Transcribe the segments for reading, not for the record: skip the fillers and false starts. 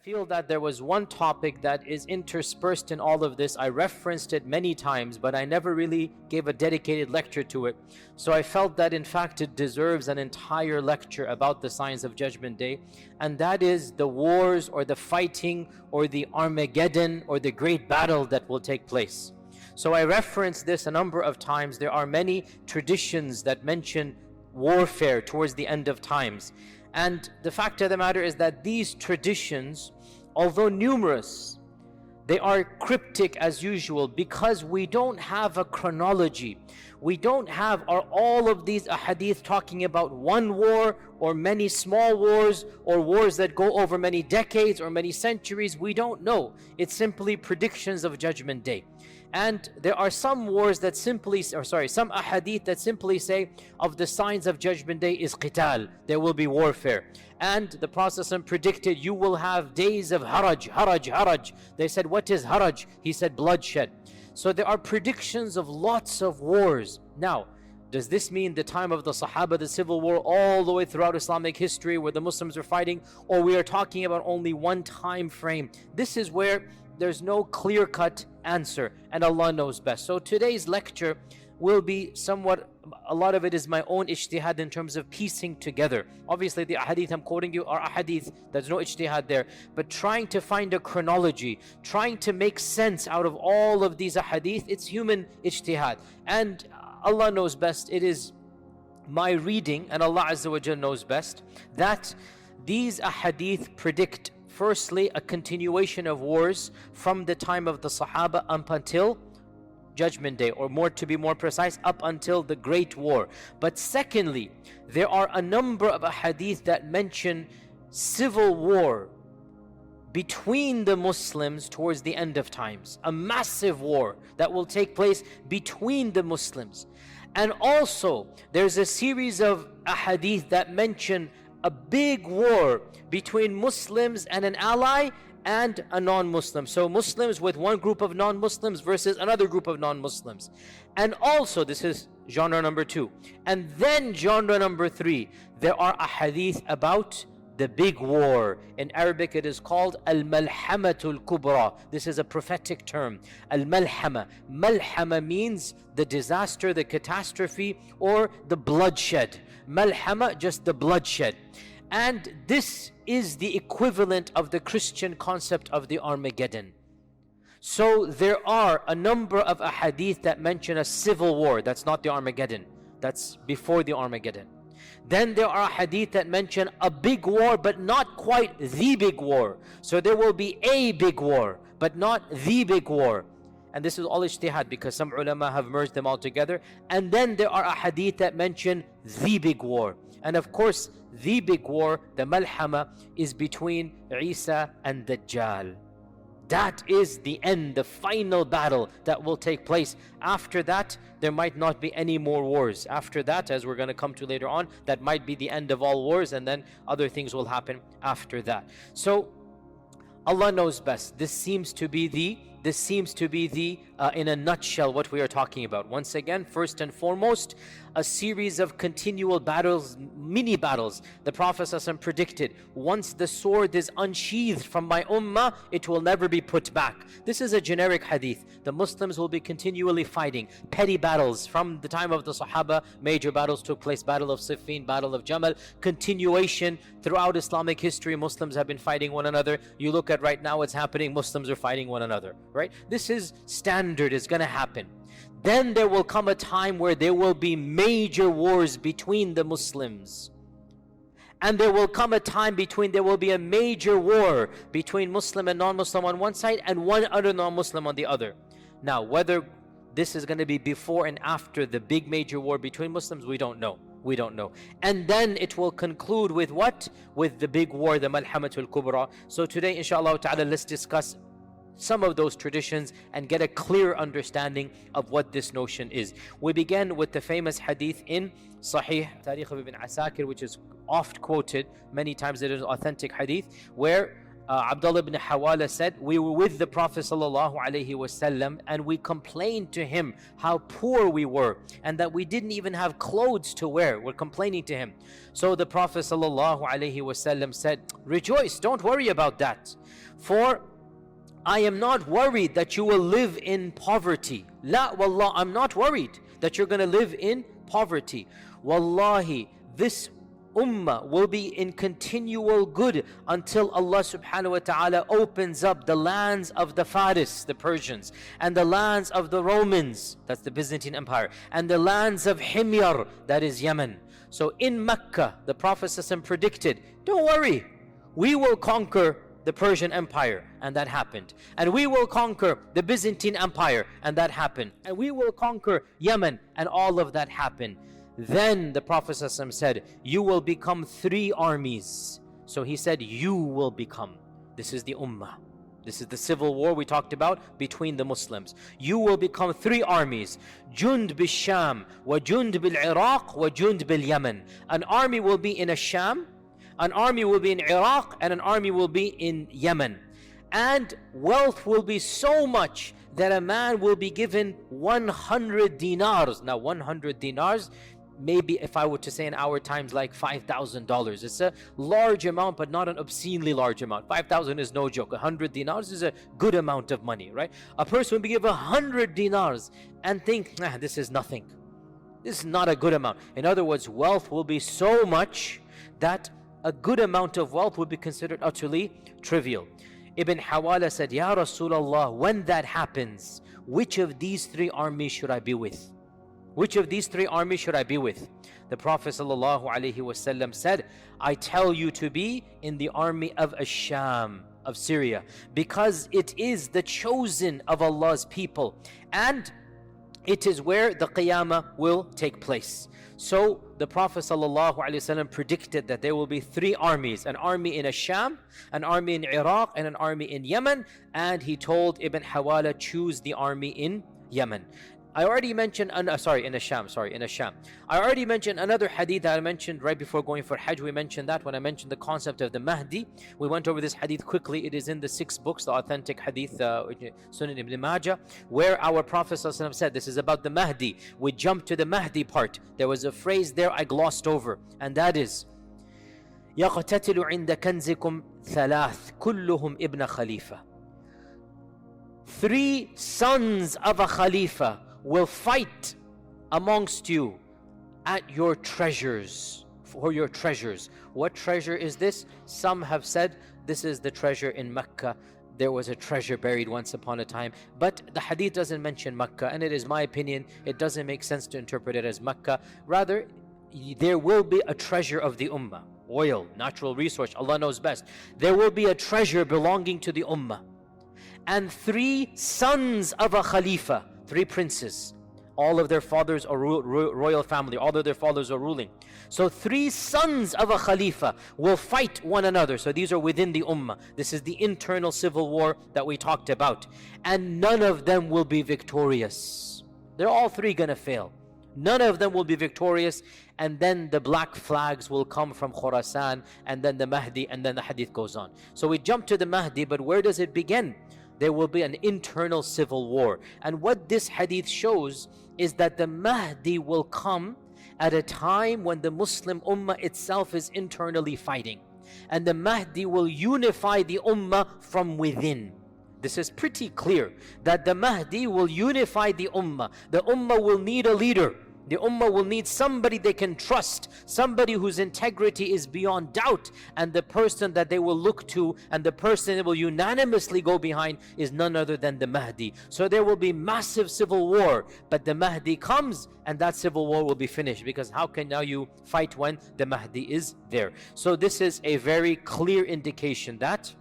Feel that there was one topic that is interspersed in all of this. I referenced it many times, but I never really gave a dedicated lecture to it. So I felt that in fact it deserves an entire lecture about the signs of Judgment Day, and that is the wars or the fighting or the Armageddon or the great battle that will take place. So I referenced this a number of times. There are many traditions that mention warfare towards the end of times. And the fact of the matter is that these traditions, although numerous, they are cryptic as usual because we don't have a chronology. We don't have all of these ahadith talking about one war or many small wars or wars that go over many decades or many centuries. We don't know. It's simply predictions of Judgment Day. And there are some wars that some ahadith that simply say of the signs of Judgment Day is qital, there will be warfare. And the Prophet predicted you will have days of haraj. They said, what is haraj? He said, bloodshed. So there are predictions of lots of wars. Now, does this mean the time of the Sahaba, the civil war, all the way throughout Islamic history where the Muslims are fighting, or we are talking about only one time frame? This is where there's no clear-cut answer, and Allah knows best. So today's lecture will be somewhat, a lot of it is my own ijtihad in terms of piecing together. Obviously the ahadith I'm quoting you are ahadith, there's no ijtihad there, but trying to find a chronology, trying to make sense out of all of these ahadith, it's human ijtihad. And Allah knows best, it is my reading, and Allah Azza wa Jal knows best, that these ahadith predict firstly a continuation of wars from the time of the Sahaba up until Judgment Day, or to be more precise, up until the Great War. But secondly, there are a number of ahadith that mention civil war between the Muslims towards the end of times, a massive war that will take place between the Muslims. And also there's a series of ahadith that mention a big war between Muslims and an ally and a non-Muslim. So Muslims with one group of non-Muslims versus another group of non-Muslims. And also, this is genre number 2. And then genre number 3, there are ahadith about the big war. In Arabic it is called al-malhamatul kubra. This is a prophetic term. Al-malhama. Malhama means the disaster, the catastrophe, or the bloodshed. Malhama, just the bloodshed. And this is the equivalent of the Christian concept of the Armageddon. So there are a number of ahadith that mention a civil war. That's not the Armageddon. That's before the Armageddon. Then there are hadith that mention a big war, but not quite the big war. So there will be a big war, but not the big war. And this is all ijtihad because some ulama have merged them all together. And then there are hadith that mention the big war. And of course, the big war, the malhama, is between Isa and Dajjal. That is the end, the final battle that will take place. After that, there might not be any more wars. After that, as we're going to come to later on, that might be the end of all wars, and then other things will happen after that. So Allah knows best. This seems to be the in a nutshell what we are talking about. Once again, first and foremost, a series of continual battles, mini battles. The Prophet ﷺ predicted, once the sword is unsheathed from my ummah, it will never be put back. This is a generic hadith. The Muslims will be continually fighting petty battles from the time of the Sahaba. Major battles took place, Battle of Siffin, Battle of Jamal. Continuation throughout Islamic history, Muslims have been fighting one another. You look at right now what's happening, Muslims are fighting one another, right? This is standard, it's going to happen. Then there will come a time where there will be major wars between the Muslims. And there will come a time there will be a major war between Muslim and non-Muslim on one side and one other non-Muslim on the other. Now, whether this is going to be before and after the big major war between Muslims, we don't know. We don't know. And then it will conclude with what? With the big war, the Malhamatul Kubra. So today, inshallah ta'ala, let's discuss some of those traditions and get a clear understanding of what this notion is. We begin with the famous hadith in Sahih Tarikh of Ibn Asakir, which is oft quoted many times. It is authentic hadith where Abdullah ibn Hawala said, we were with the Prophet ﷺ and we complained to him how poor we were and that we didn't even have clothes to wear. We're complaining to him. So the Prophet ﷺ said, rejoice, don't worry about that. For I am not worried that you will live in poverty. La wallah, I'm not worried that you're going to live in poverty. Wallahi, this ummah will be in continual good until Allah subhanahu wa ta'ala opens up the lands of the Faris, the Persians, and the lands of the Romans, that's the Byzantine Empire, and the lands of Himyar, that is Yemen. So in Mecca, the Prophet ﷺ predicted, don't worry, we will conquer the Persian Empire, and that happened. And we will conquer the Byzantine Empire, and that happened. And we will conquer Yemen, and all of that happened. Then the Prophet ﷺ said, you will become 3 armies. So he said, you will become. This is the ummah. This is the civil war we talked about between the Muslims. You will become 3 armies. Jund bil Sham, wa Jund bil Iraq, wa Jund bil Yemen. An army will be in Sham, an army will be in Iraq, and an army will be in Yemen. And wealth will be so much that a man will be given 100 dinars. Now 100 dinars, maybe if I were to say in our times, like $5,000. It's a large amount, but not an obscenely large amount. 5,000 is no joke. 100 dinars is a good amount of money, right? A person will be given 100 dinars and think, this is nothing. This is not a good amount. In other words, wealth will be so much that a good amount of wealth would be considered utterly trivial. Ibn Hawala said, Ya Rasulullah, when that happens, which of these 3 armies should I be with? Which of these 3 armies should I be with? The Prophet ﷺ said, I tell you to be in the army of Ash-Sham, of Syria, because it is the chosen of Allah's people, and it is where the Qiyamah will take place. So the Prophet ﷺ predicted that there will be 3 armies, an army in Ash-Sham, an army in Iraq, and an army in Yemen. And he told Ibn Hawala, choose the army in Yemen. I already mentioned, in Ash-Sham. I already mentioned another hadith that I mentioned right before going for Hajj. We mentioned that when I mentioned the concept of the Mahdi. We went over this hadith quickly. It is in the 6 books, the authentic hadith, Sunan Ibn Majah, where our Prophet ﷺ said, this is about the Mahdi. We jumped to the Mahdi part. There was a phrase there I glossed over, and that is, يَقْتَتِلُ عِنْدَ كَنْزِكُمْ ثَلَاث كُلُّهُمْ إِبْنَ خَلِيفَةٍ. 3 sons of a Khalifa will fight amongst you at your treasures, for your treasures. What treasure is this? Some have said this is the treasure in Mecca. There was a treasure buried once upon a time, but the hadith doesn't mention Mecca, and it is my opinion, it doesn't make sense to interpret it as Mecca. Rather, there will be a treasure of the ummah. Oil, natural resource, Allah knows best. There will be a treasure belonging to the ummah. And 3 sons of a Khalifa, 3 princes, all of their fathers are royal family, all of their fathers are ruling. So 3 sons of a Khalifa will fight one another. So these are within the ummah. This is the internal civil war that we talked about. And none of them will be victorious. They're all 3 gonna fail. None of them will be victorious. And then the black flags will come from Khurasan, and then the Mahdi, and then the hadith goes on. So we jump to the Mahdi, but where does it begin? There will be an internal civil war. And what this hadith shows is that the Mahdi will come at a time when the Muslim ummah itself is internally fighting. And the Mahdi will unify the ummah from within. This is pretty clear, that the Mahdi will unify the ummah. The ummah will need a leader. The ummah will need somebody they can trust, somebody whose integrity is beyond doubt, and the person that they will look to and the person they will unanimously go behind is none other than the Mahdi. So there will be massive civil war, but the Mahdi comes and that civil war will be finished, because how can now you fight when the Mahdi is there? So this is a very clear indication that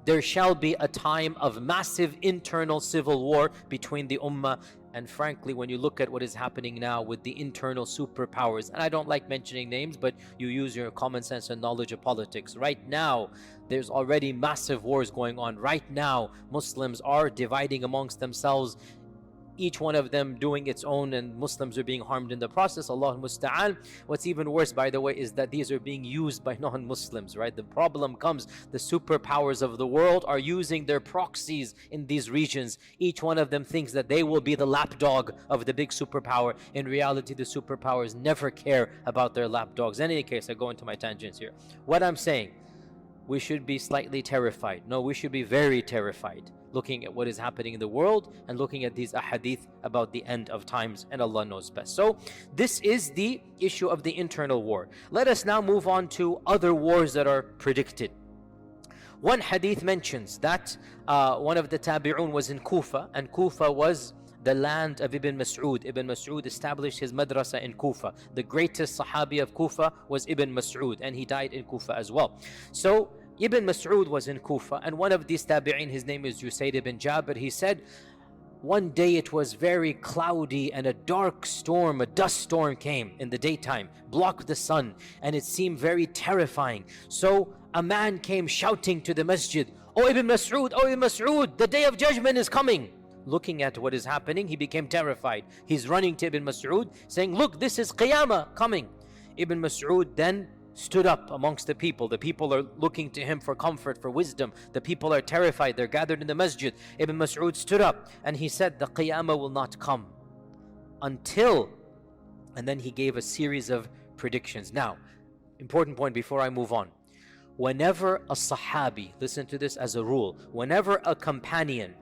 there shall be a time of massive internal civil war between the ummah. And frankly, when you look at what is happening now with the internal superpowers, and I don't like mentioning names, but you use your common sense and knowledge of politics. Right now, there's already massive wars going on. Right now, Muslims are dividing amongst themselves each one of them doing its own, and Muslims are being harmed in the process. Allah musta'an. What's even worse, by the way, is that these are being used by non-Muslims, right? The problem comes, the superpowers of the world are using their proxies in these regions. Each one of them thinks that they will be the lapdog of the big superpower. In reality, the superpowers never care about their lapdogs. In any case, I go into my tangents here. What I'm saying, we should be slightly terrified. No, we should be very terrified, looking at what is happening in the world and looking at these ahadith about the end of times, and Allah knows best. So this is the issue of the internal war. Let us now move on to other wars that are predicted. One hadith mentions that one of the tabi'un was in Kufa, and Kufa was the land of Ibn Mas'ud. Ibn Mas'ud established his madrasa in Kufa. The greatest sahabi of Kufa was Ibn Mas'ud, and he died in Kufa as well. So Ibn Mas'ud was in Kufa, and one of these tabi'in, his name is Usayd ibn Jabir, he said, one day it was very cloudy and a dark storm, a dust storm came in the daytime, blocked the sun, and it seemed very terrifying. So a man came shouting to the masjid, "Oh Ibn Mas'ud, oh Ibn Mas'ud, the day of judgment is coming." Looking at what is happening, he became terrified. He's running to Ibn Mas'ud saying, "Look, this is Qiyamah coming." Ibn Mas'ud then stood up amongst the people. The people are looking to him for comfort, for wisdom. The people are terrified. They're gathered in the masjid. Ibn Mas'ud stood up and he said, "The Qiyamah will not come until," and then he gave a series of predictions. Now, important point before I move on. Whenever a sahabi, listen to this as a rule, whenever a companion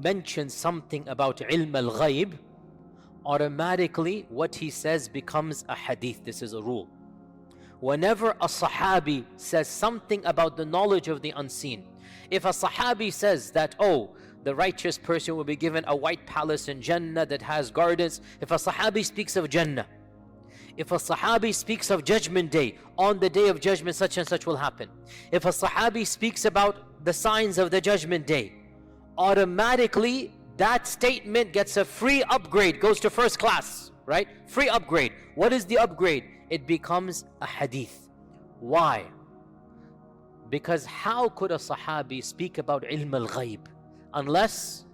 mentions something about ilm al-ghayb, automatically what he says becomes a hadith. This is a rule. Whenever a sahabi says something about the knowledge of the unseen, if a sahabi says that, oh, the righteous person will be given a white palace in Jannah that has gardens, if a sahabi speaks of Jannah, if a sahabi speaks of judgment day, on the day of judgment such and such will happen, if a sahabi speaks about the signs of the judgment day, automatically that statement gets a free upgrade, goes to first class, right? Free upgrade. What is the upgrade? It becomes a hadith. Why? Because how could a sahabi speak about ilm al-ghayb unless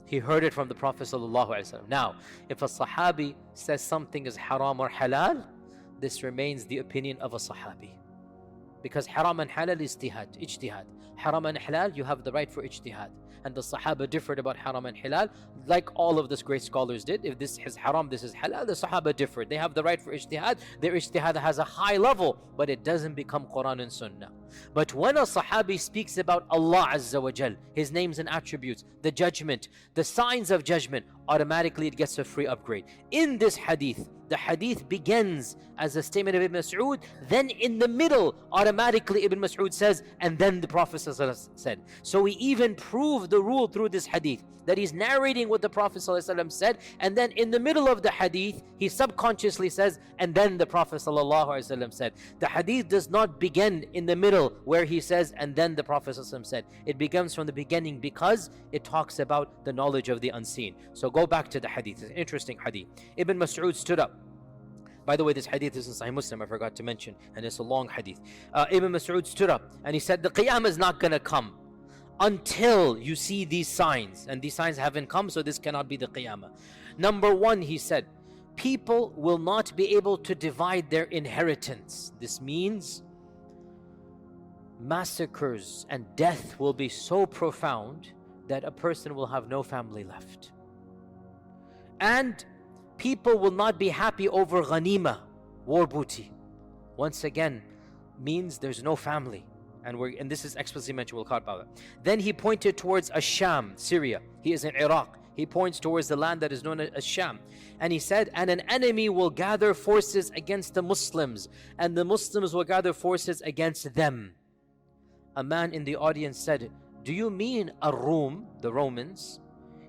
he heard it from the Prophet ﷺ? Now, if a sahabi says something is haram or halal, this remains the opinion of a sahabi. Because haram and halal is ijtihad. Haram and halal, you have the right for ijtihad. And the Sahaba differed about haram and halal, like all of the great scholars did. If this is haram, this is halal, the Sahaba differed. They have the right for ijtihad. Their ijtihad has a high level, but it doesn't become Quran and Sunnah. But when a Sahabi speaks about Allah Azza wa Jal, His names and attributes, the judgment, the signs of judgment, automatically it gets a free upgrade. In this hadith, the hadith begins as a statement of Ibn Mas'ud, then in the middle, automatically Ibn Mas'ud says, and then the Prophet said. So we even prove the rule through this hadith, that he's narrating what the Prophet said, and then in the middle of the hadith, he subconsciously says, and then the Prophet said. The hadith does not begin in the middle where he says, and then the Prophet said. It begins from the beginning because it talks about the knowledge of the unseen. So go back to the hadith. It's an interesting hadith. Ibn Mas'ud stood up. By the way, this hadith is in Sahih Muslim, I forgot to mention, and it's a long hadith. Ibn Mas'ud stood up and he said, the Qiyamah is not going to come until you see these signs, and these signs haven't come, so this cannot be the Qiyamah. Number one, he said, people will not be able to divide their inheritance. This means massacres and death will be so profound that a person will have no family left. And people will not be happy over ghanima, war booty. Once again, means there's no family. And this is explicitly mentioned, we'll talk about it. Then he pointed towards Asham, Syria. He is in Iraq. He points towards the land that is known as Sham. And he said, and an enemy will gather forces against the Muslims, and the Muslims will gather forces against them. A man in the audience said, do you mean Ar-Rum, the Romans?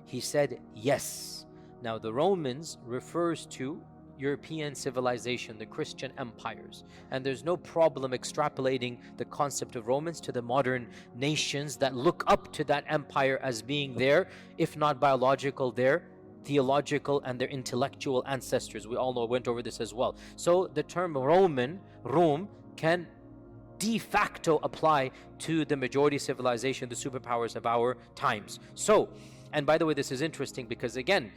He said, yes. Now the Romans refers to European civilization, the Christian empires. And there's no problem extrapolating the concept of Romans to the modern nations that look up to that empire as being their, if not biological, their theological and their intellectual ancestors. We all know, went over this as well. So the term Rome, can de facto apply to the majority civilization, the superpowers of our times. So, And by the way, this is interesting because again,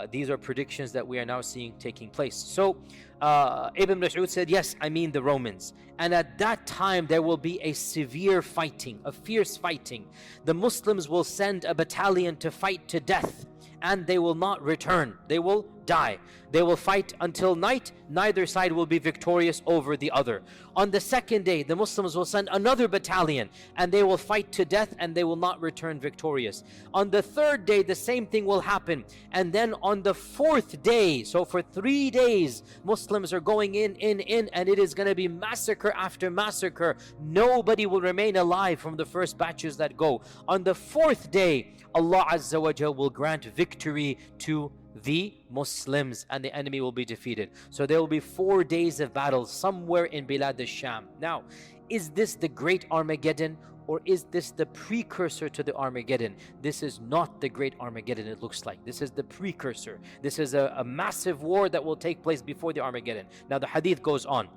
these are predictions that we are now seeing taking place. So Ibn Mas'ud said, yes, I mean the Romans. And at that time there will be a severe fighting, a fierce fighting. The Muslims will send a battalion to fight to death, and they will not return. They will die. They will fight until night. Neither side will be victorious over the other. On the second day, the Muslims will send another battalion, and they will fight to death, and they will not return victorious. On the third day, the same thing will happen. And then on the fourth day, so for 3 days, Muslims are going in, and it is going to be massacre after massacre. Nobody will remain alive from the first batches that go. On the fourth day, Allah Azza wa Jal will grant victory to the Muslims, and the enemy will be defeated. So there will be 4 days of battle somewhere in Bilad al-Sham. Now, is this the great Armageddon, or is this the precursor to the Armageddon? This is not the great Armageddon, it looks like. This is the precursor. This is a massive war that will take place before the Armageddon. Now the hadith goes on,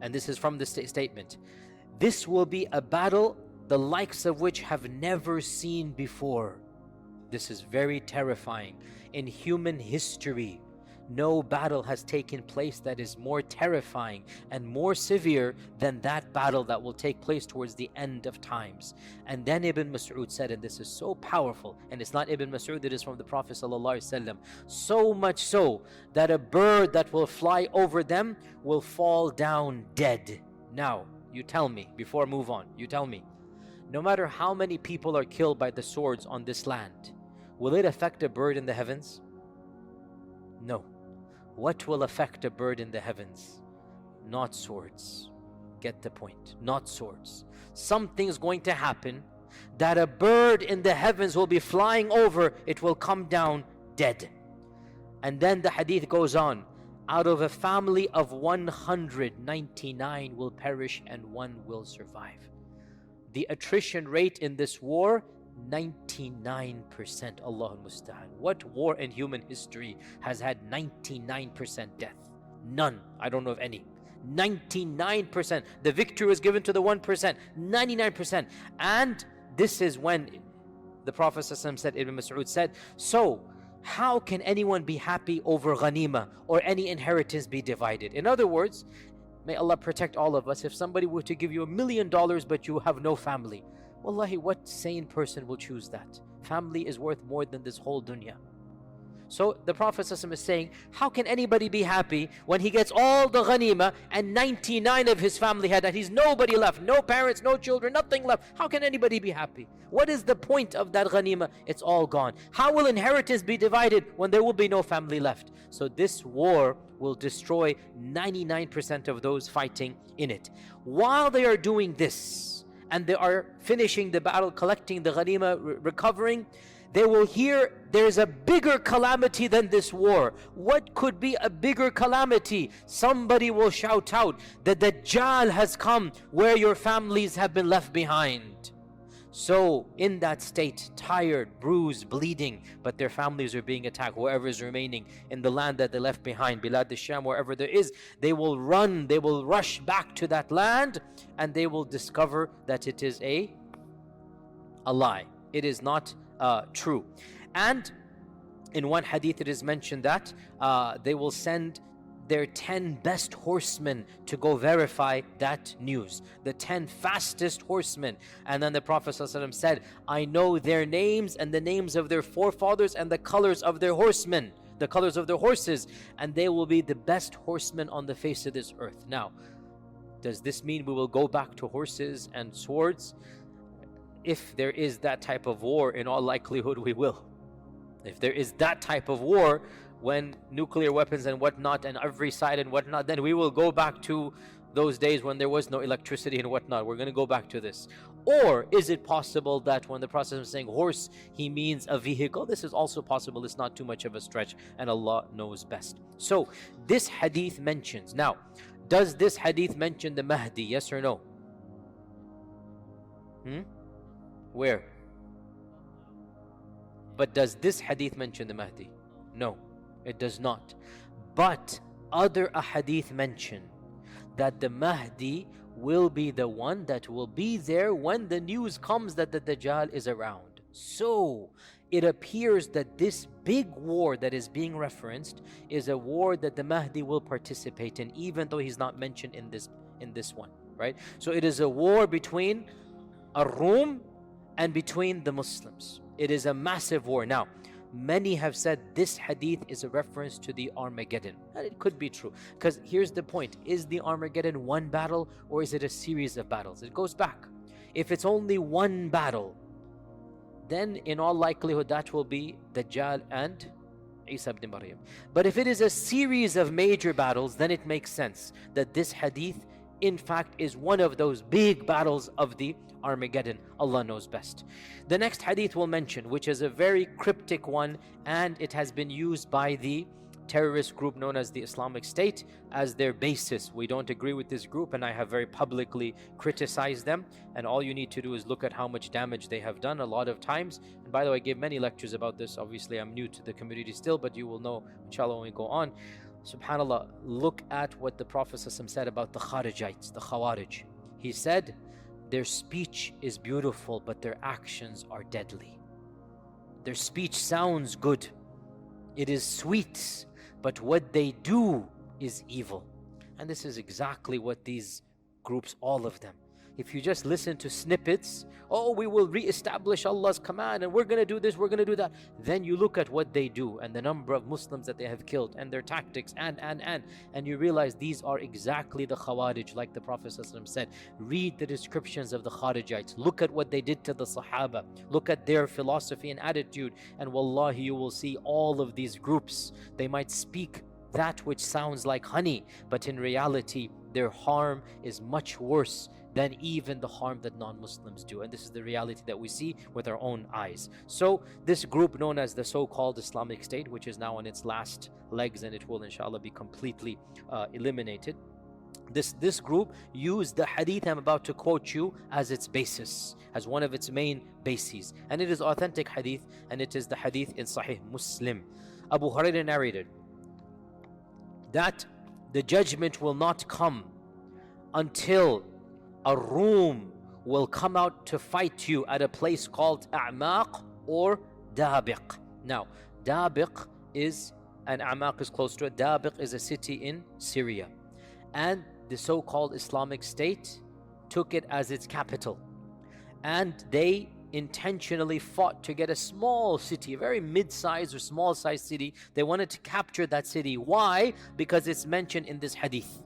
and this is from the statement. This will be a battle the likes of which have never seen before. This is very terrifying. In human history, no battle has taken place that is more terrifying and more severe than that battle that will take place towards the end of times. And then Ibn Mas'ud said, and this is so powerful, and it's not Ibn Mas'ud, it is from the Prophet ﷺ, so much so that a bird that will fly over them will fall down dead. Now, you tell me, before I move on, you tell me, no matter how many people are killed by the swords on this land, will it affect a bird in the heavens? No. What will affect a bird in the heavens? Not swords. Get the point. Not swords. Something's going to happen that a bird in the heavens will be flying over, it will come down dead. And then the hadith goes on. Out of a family of 199 will perish and 1 will survive. The attrition rate in this war, 99%. Allahul Musta'an. What war in human history has had 99% death? None. I don't know of any. 99%. The victory was given to the 1%. 99%. And this is when the Prophet ﷺ said, Ibn Mas'ud said, so how can anyone be happy over ghanima or any inheritance be divided? In other words, may Allah protect all of us. If somebody were to give you $1 million but you have no family, wallahi, what sane person will choose that? Family is worth more than this whole dunya. So the Prophet ﷺ is saying, how can anybody be happy when he gets all the ghanima and 99 of his family had that? He's nobody left, no parents, no children, nothing left. How can anybody be happy? What is the point of that ghanima? It's all gone. How will inheritance be divided when there will be no family left? So this war will destroy 99% of those fighting in it. While they are doing this, and they are finishing the battle, collecting the ghanima, recovering, they will hear there's a bigger calamity than this war. What could be a bigger calamity? Somebody will shout out, the dajjal has come where your families have been left behind. So in that state, tired, bruised, bleeding, but their families are being attacked, whoever is remaining in the land that they left behind, Bilad al-Sham, wherever there is, they will run, they will rush back to that land, and they will discover that it is a lie. It is not true. And in one hadith it is mentioned that they will send their 10 best horsemen to go verify that news, the 10 fastest horsemen. And then the Prophet ﷺ said, I know their names and the names of their forefathers and the colors of their horsemen, the colors of their horses, and they will be the best horsemen on the face of this earth. Now, does this mean we will go back to horses and swords? If there is that type of war, in all likelihood we will. If there is that type of war, when nuclear weapons and whatnot and every side and whatnot, then we will go back to those days when there was no electricity and whatnot. We're going to go back to this. Or is it possible that when the Prophet is saying horse, he means a vehicle? This is also possible. It's not too much of a stretch, and Allah knows best. So this hadith mentions, now, does this hadith mention the Mahdi? Yes or no? Where? But does this hadith mention the Mahdi? No, it does not. But other ahadith mention that the Mahdi will be the one that will be there when the news comes that the Dajjal is around. So it appears that this big war that is being referenced is a war that the Mahdi will participate in, even though he's not mentioned in this one, right? So it is a war between Ar-Rum and between the Muslims. It is a massive war. Now, many have said this hadith is a reference to the Armageddon, and it could be true, because here's the point: is the Armageddon one battle, or is it a series of battles? It goes back. If it's only one battle, then in all likelihood that will be Dajjal and Isa ibn Maryam. But if it is a series of major battles, then it makes sense that this hadith in fact is one of those big battles of the Armageddon. Allah knows best. The next hadith we'll mention, which is a very cryptic one, and it has been used by the terrorist group known as the Islamic State as their basis. We don't agree with this group, and I have very publicly criticized them, and all you need to do is look at how much damage they have done a lot of times. And by the way, I gave many lectures about this. Obviously I'm new to the community still, but you will know inshallah when we go on. SubhanAllah, look at what the Prophet said about the Kharijites, the Khawarij. He said, their speech is beautiful, but their actions are deadly. Their speech sounds good, it is sweet, but what they do is evil. And this is exactly what these groups, all of them, if you just listen to snippets, oh, we will re-establish Allah's command and we're going to do this, we're going to do that, then you look at what they do and the number of Muslims that they have killed and their tactics and you realize these are exactly the Khawarij, like the Prophet ﷺ said. Read the descriptions of the Kharijites, look at what they did to the Sahaba, look at their philosophy and attitude, and wallahi, you will see all of these groups, they might speak that which sounds like honey, but in reality their harm is much worse than even the harm that non-Muslims do. And this is the reality that we see with our own eyes. So this group known as the so-called Islamic State, which is now on its last legs and it will inshallah be completely eliminated, this group used the hadith I'm about to quote you as its basis, as one of its main bases, and it is authentic hadith, and it is the hadith in Sahih Muslim. Abu Hurairah narrated that the judgment will not come until a Rum will come out to fight you at a place called A'maq or Dabiq. Now, Dabiq is, and A'maq is close to it, Dabiq is a city in Syria. And the so-called Islamic State took it as its capital. And they intentionally fought to get a small city, a very mid-sized or small-sized city. They wanted to capture that city. Why? Because it's mentioned in this hadith.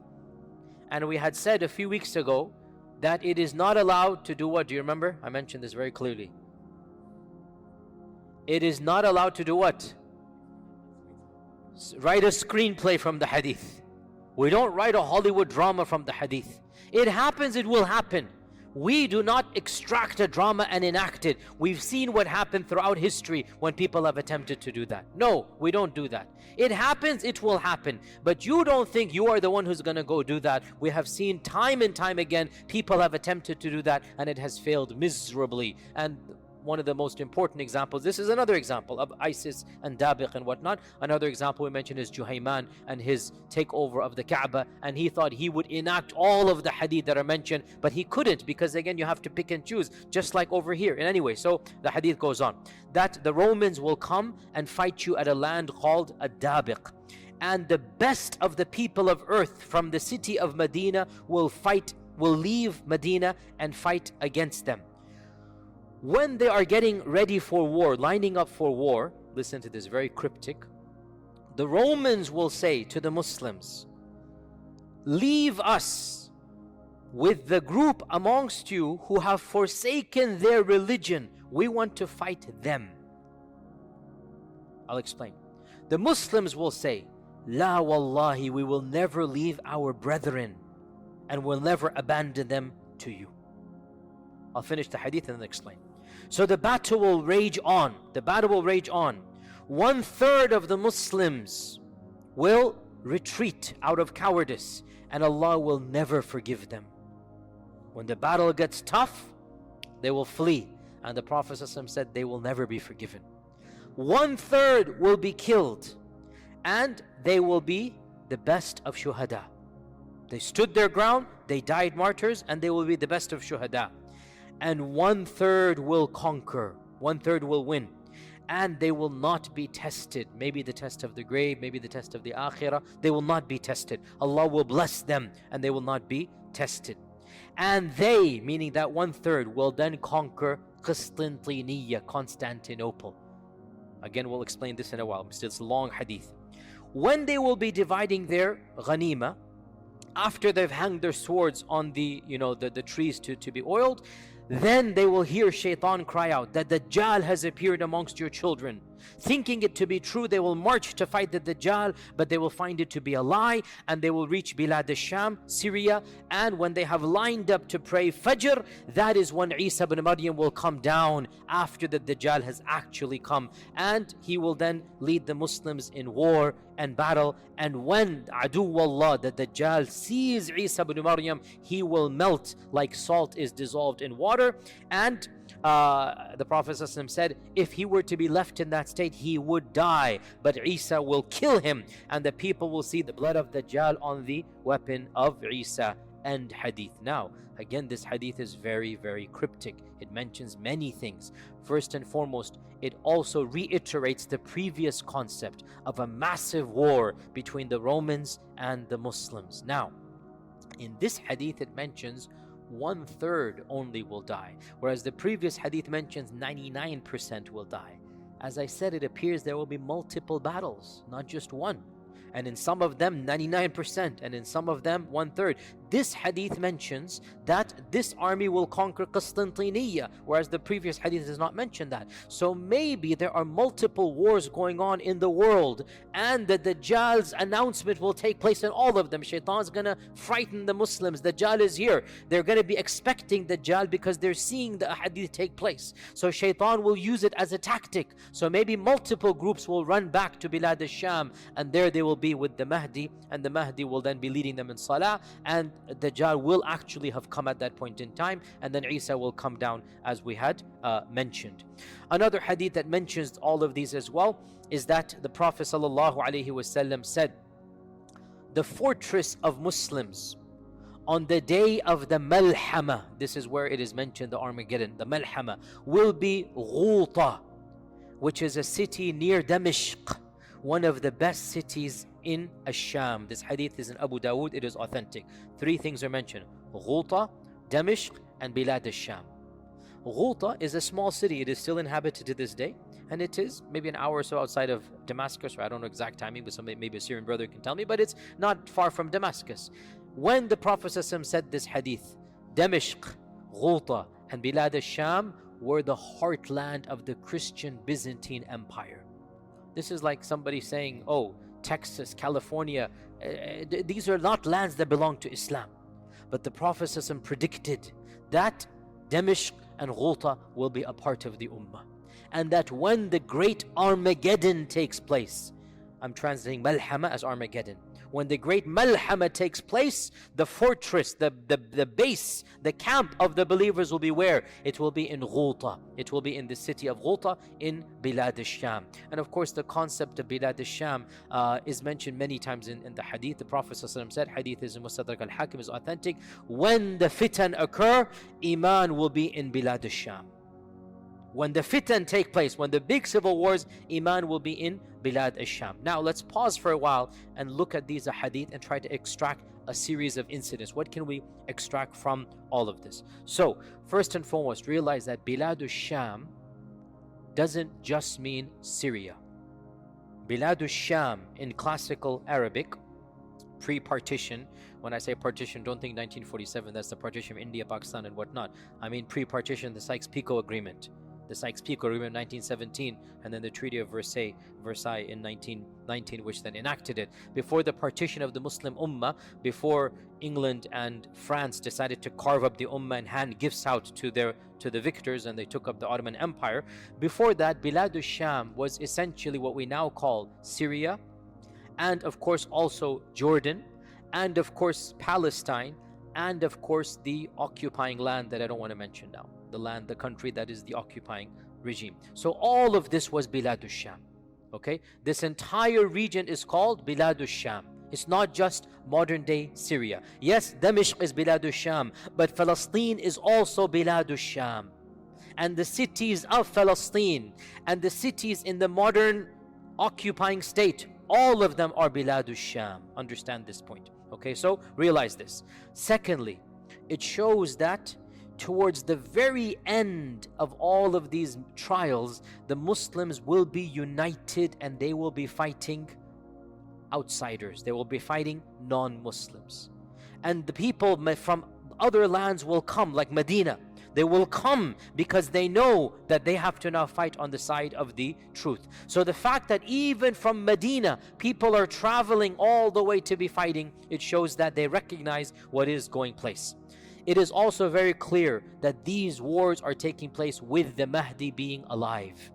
And we had said a few weeks ago that it is not allowed to do what? Do you remember? I mentioned this very clearly. It is not allowed to do what? Write a screenplay from the hadith. We don't write a Hollywood drama from the hadith. It happens, it will happen. We do not extract a drama and enact it. We've seen what happened throughout history when people have attempted to do that. No, we don't do that. It happens, it will happen. But you don't think you are the one who's going to go do that. We have seen time and time again, people have attempted to do that and it has failed miserably. And one of the most important examples, this is another example of ISIS and Dabiq and whatnot. Another example we mentioned is Juhayman and his takeover of the Kaaba, and he thought he would enact all of the hadith that are mentioned, but he couldn't, because again you have to pick and choose, just like over here. And anyway, so the hadith goes on that the Romans will come and fight you at a land called Dabiq, and the best of the people of earth from the city of Medina will leave Medina and fight against them. When they are getting ready for war, lining up for war, listen to this, very cryptic, the Romans will say to the Muslims, leave us with the group amongst you who have forsaken their religion. We want to fight them. I'll explain. The Muslims will say, La wallahi, we will never leave our brethren and will never abandon them to you. I'll finish the hadith and then explain. So the battle will rage on. The battle will rage on. 1/3 of the Muslims will retreat out of cowardice, and Allah will never forgive them. When the battle gets tough, they will flee, and the Prophet ﷺ said they will never be forgiven. 1/3 will be killed, and they will be the best of shuhada. They stood their ground, they died martyrs, and they will be the best of shuhada. And 1/3 will conquer, 1/3 will win. and they will not be tested. Maybe the test of the grave, maybe the test of the akhirah. They will not be tested. Allah will bless them and they will not be tested. And they, meaning that 1/3, will then conquer Constantinople. Again, we'll explain this in a while. It's a long hadith. When they will be dividing their ghanima, after they've hanged their swords on the trees to be oiled, then they will hear Shaitan cry out that Dajjal has appeared amongst your children. Thinking it to be true, they will march to fight the Dajjal, but they will find it to be a lie, and they will reach Bilad al-Sham, Syria, and when they have lined up to pray Fajr, that is when Isa ibn Maryam will come down after the Dajjal has actually come, and he will then lead the Muslims in war and battle. And when Aduwallah, the Dajjal, sees Isa ibn Maryam, he will melt like salt is dissolved in water. And the Prophet ﷺ said, if he were to be left in that state, he would die, but Isa will kill him, and the people will see the blood of Dajjal on the weapon of Isa. End hadith. Now, again, this hadith is very, very cryptic. It mentions many things. First and foremost, it also reiterates the previous concept of a massive war between the Romans and the Muslims. Now, in this hadith, it mentions 1/3 only will die, whereas the previous hadith mentions 99% will die. As I said, it appears there will be multiple battles, not just one. And in some of them 99%, and in some of them 1/3. This hadith mentions that this army will conquer Constantinople, whereas the previous hadith does not mention that. So maybe there are multiple wars going on in the world, and the Dajjal's announcement will take place in all of them. Shaitan's gonna frighten the Muslims. Dajjal is here. They're gonna be expecting Dajjal because they're seeing the hadith take place. So Shaitan will use it as a tactic. So maybe multiple groups will run back to Bilad al-Sham, and there they will be with the Mahdi, and the Mahdi will then be leading them in Salah, and Dajjal will actually have come at that point in time, and then Isa will come down, as we had mentioned. Another hadith that mentions all of these as well is that the Prophet ﷺ said, the fortress of Muslims on the day of the Malhama, this is where it is mentioned, the Armageddon, the Malhama, will be Ghuta, which is a city near Damashq, one of the best cities in Ash-Sham. This hadith is in Abu Dawood. It is authentic. 3 things are mentioned: Ghuta, Damashq, and Bilad al-Sham. Ghuta is a small city. It is still inhabited to this day, and it is maybe an hour or so outside of Damascus, or I don't know exact timing, but somebody, maybe a Syrian brother can tell me, but it's not far from Damascus. When the Prophet ﷺ said this hadith, Damashq, Ghuta, and Bilad al-Sham were the heartland of the Christian Byzantine Empire. This is like somebody saying, oh, Texas, California, these are not lands that belong to Islam. But the Prophet ﷺ predicted that Damashq and Ghuta will be a part of the ummah. And that when the great Armageddon takes place, I'm translating Malhama as Armageddon. When the great Malhama takes place, the fortress, the base, the camp of the believers will be where? It will be in Ghuta. It will be in the city of Ghuta in Bilad al-Sham. And of course, the concept of Bilad al-Sham is mentioned many times in the hadith. The Prophet ﷺ said, hadith is in Mustadrak al-Hakim, is authentic, when the fitan occur, Iman will be in Bilad al-Sham. When the fitan take place, when the big civil wars, Iman will be in Bilad al-Sham. Now let's pause for a while and look at these hadith and try to extract a series of incidents. What can we extract from all of this? So, first and foremost, realize that Bilad al-Sham doesn't just mean Syria. Bilad al-Sham in classical Arabic, pre-partition, when I say partition, don't think 1947, that's the partition of India, Pakistan and whatnot. I mean pre-partition, the Sykes-Picot Agreement. The Sykes-Picot Agreement in 1917, and then the Treaty of Versailles in 1919, which then enacted it. Before the partition of the Muslim Ummah, before England and France decided to carve up the Ummah and hand gifts out to the victors, and they took up the Ottoman Empire. Before that, Bilad al-Sham was essentially what we now call Syria, and of course also Jordan, and of course Palestine, and of course the occupying land that I don't want to mention now. The country that is the occupying regime. So all of this was Bilad al-Sham. Okay, this entire region is called Bilad al-Sham. It's not just modern day Syria. Yes, Damashq is Bilad al-Sham, but Palestine is also Bilad al-Sham. and the cities of Palestine, and the cities in the modern occupying state, all of them are Biladu Sham. Understand this point. Okay, so realize this. Secondly, it shows that towards the very end of all of these trials, the Muslims will be united and they will be fighting outsiders. They will be fighting non-Muslims. And the people from other lands will come, like Medina. They will come because they know that they have to now fight on the side of the truth. So the fact that even from Medina, people are traveling all the way to be fighting, it shows that they recognize what is going place. It is also very clear that these wars are taking place with the Mahdi being alive.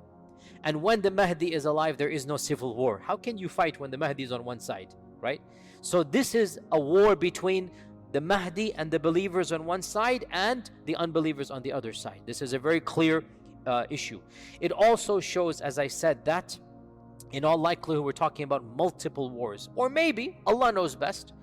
And when the Mahdi is alive, there is no civil war. How can you fight when the Mahdi is on one side, right? So this is a war between the Mahdi and the believers on one side and the unbelievers on the other side. This is a very clear issue. It also shows, as I said, that in all likelihood we're talking about multiple wars. Or maybe, Allah knows best,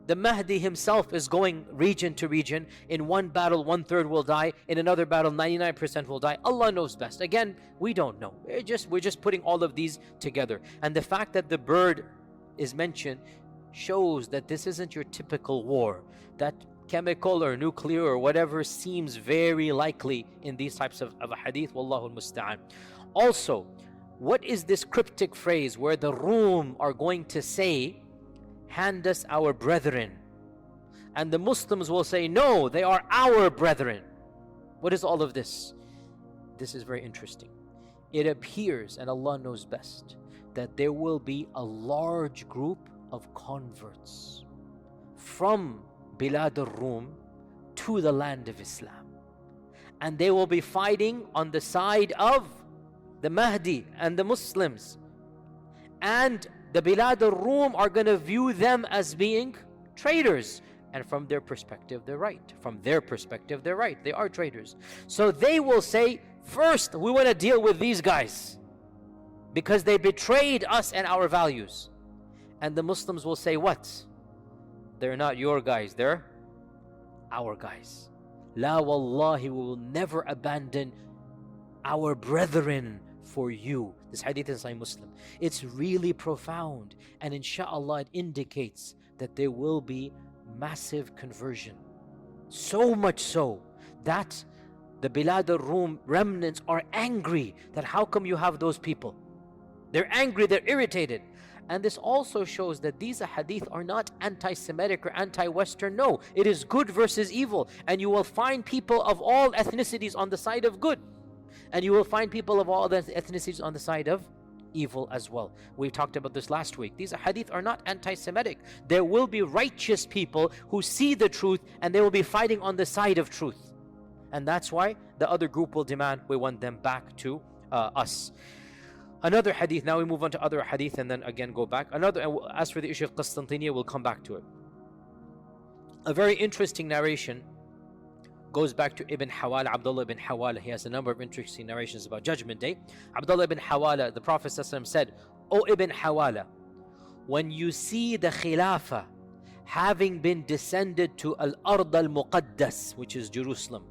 the Mahdi himself is going region to region. In one battle, 1/3 will die. In another battle, 99% will die. Allah knows best. Again, we don't know. We're just putting all of these together. And the fact that the bird is mentioned shows that this isn't your typical war. That chemical or nuclear or whatever seems very likely in these types of hadith. Wallahu al-musta'an. Also, what is this cryptic phrase where the Rum are going to say, hand us our brethren, and the Muslims will say, no, they are our brethren? What is all of this? This is very interesting. It appears, and Allah knows best, that there will be a large group of converts from Bilad al-Rum to the land of Islam, and they will be fighting on the side of the Mahdi and the Muslims, and the Bilad al-Rum are going to view them as being traitors. And from their perspective, they're right. From their perspective, they're right. They are traitors. So they will say, first, we want to deal with these guys because they betrayed us and our values. And the Muslims will say, what? They're not your guys, they're our guys. La wallahi, we will never abandon our brethren for you. This hadith is Sahih Muslim. It's really profound, and inshallah it indicates that there will be massive conversion. So much so that the Bilad al-Rum remnants are angry that how come you have those people? They're angry, they're irritated. And this also shows that these hadith are not anti-Semitic or anti-Western. No, it is good versus evil. And you will find people of all ethnicities on the side of good. And you will find people of all the ethnicities on the side of evil as well. We talked about this last week. These hadith are not anti-Semitic. There will be righteous people who see the truth and they will be fighting on the side of truth. And that's why the other group will demand we want them back to us. Another hadith, now we move on to other hadith and then again go back. As for the issue of Constantinople, we'll come back to it. A very interesting narration goes back to Ibn Hawala, Abdullah ibn Hawala. He has a number of interesting narrations about Judgment Day. Abdullah ibn Hawala, the Prophet ﷺ said, O Ibn Hawala, when you see the Khilafah having been descended to Al-Ard al-Muqaddas, which is Jerusalem,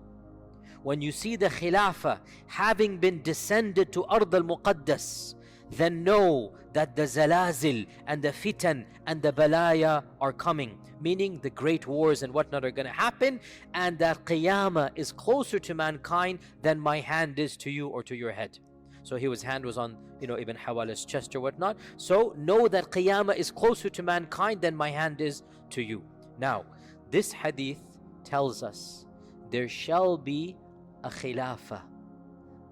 when you see the Khilafah having been descended to Ard al-Muqaddas, then know that the Zalazil and the Fitan and the Balaya are coming, meaning the great wars and whatnot are going to happen, and that Qiyamah is closer to mankind than my hand is to you or to your head. So his hand was on, Ibn Hawala's chest or whatnot. So know that Qiyamah is closer to mankind than my hand is to you. Now, this hadith tells us there shall be a Khilafah,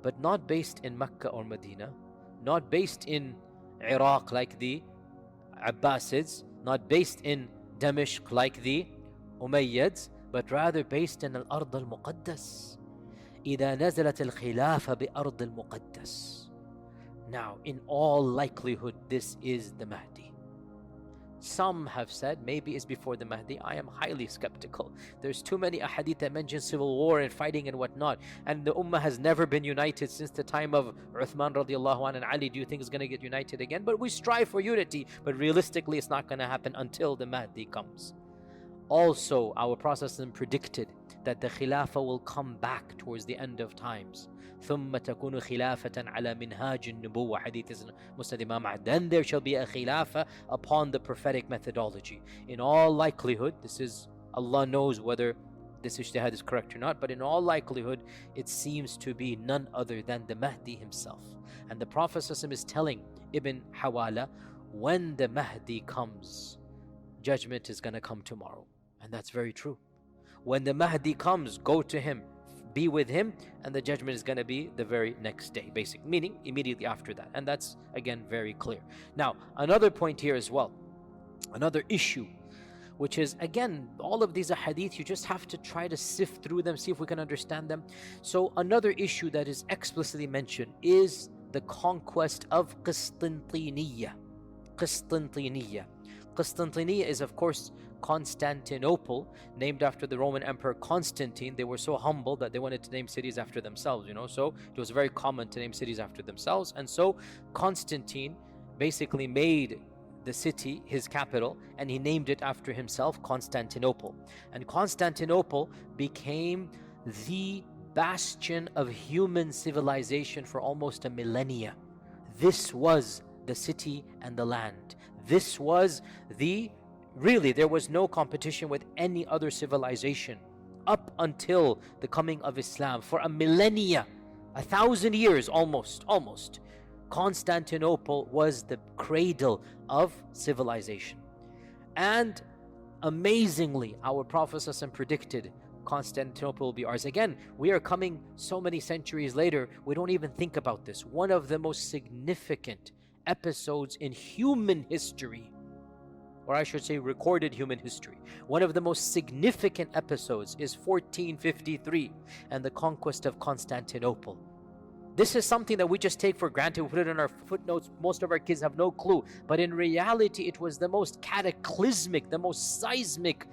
but not based in Mecca or Medina, not based in Iraq like the Abbasids, not based in Damashq like the Umayyads, but rather based in Al-Ard al-Muqaddas. إذا نزلت الخلافة بأرض المقدس. Now, in all likelihood, this is the Mahdi. Some have said maybe it's before the Mahdi. I am highly skeptical. There's too many ahadith that mention civil war and fighting and whatnot. And the ummah has never been united since the time of Uthman radiallahu anhu and Ali. Do you think it's going to get united again? But we strive for unity. But realistically, it's not going to happen until the Mahdi comes. Also, our Prophet predicted that the Khilafah will come back towards the end of times. ثم تكون خلافة على منهاج النبوة. Hadith is Musnad Imam Ahmad. Then there shall be a Khilafah upon the prophetic methodology. In all likelihood, this is, Allah knows whether this ijtihad is correct or not, but in all likelihood, it seems to be none other than the Mahdi himself. And the Prophet is telling Ibn Hawala, when the Mahdi comes, judgment is going to come tomorrow. And that's very true. When the Mahdi comes, go to him, be with him, and the judgment is going to be the very next day, basic meaning immediately after that. And that's again very clear. Now, another point here as well, another issue, which is again, all of these hadith, you just have to try to sift through them, see if we can understand them. So another issue that is explicitly mentioned is the conquest of Qistintiniya. Qistintiniya is, of course, Constantinople, named after the Roman Emperor Constantine. They were so humble that they wanted to name cities after themselves, so it was very common to name cities after themselves. And so Constantine basically made the city his capital, and he named it after himself, Constantinople. And Constantinople became the bastion of human civilization for almost a millennia. This was the city and the land. This was really, there was no competition with any other civilization up until the coming of Islam. For a millennia, 1,000 years almost, Constantinople was the cradle of civilization. And amazingly, our Prophet ﷺ predicted Constantinople will be ours. Again, we are coming so many centuries later, we don't even think about this. One of the most significant episodes in human history, or I should say recorded human history, one of the most significant episodes is 1453 and the conquest of Constantinople. This is something that we just take for granted. We put it in our footnotes. Most of our kids have no clue. But in reality, it was the most cataclysmic, the most seismic,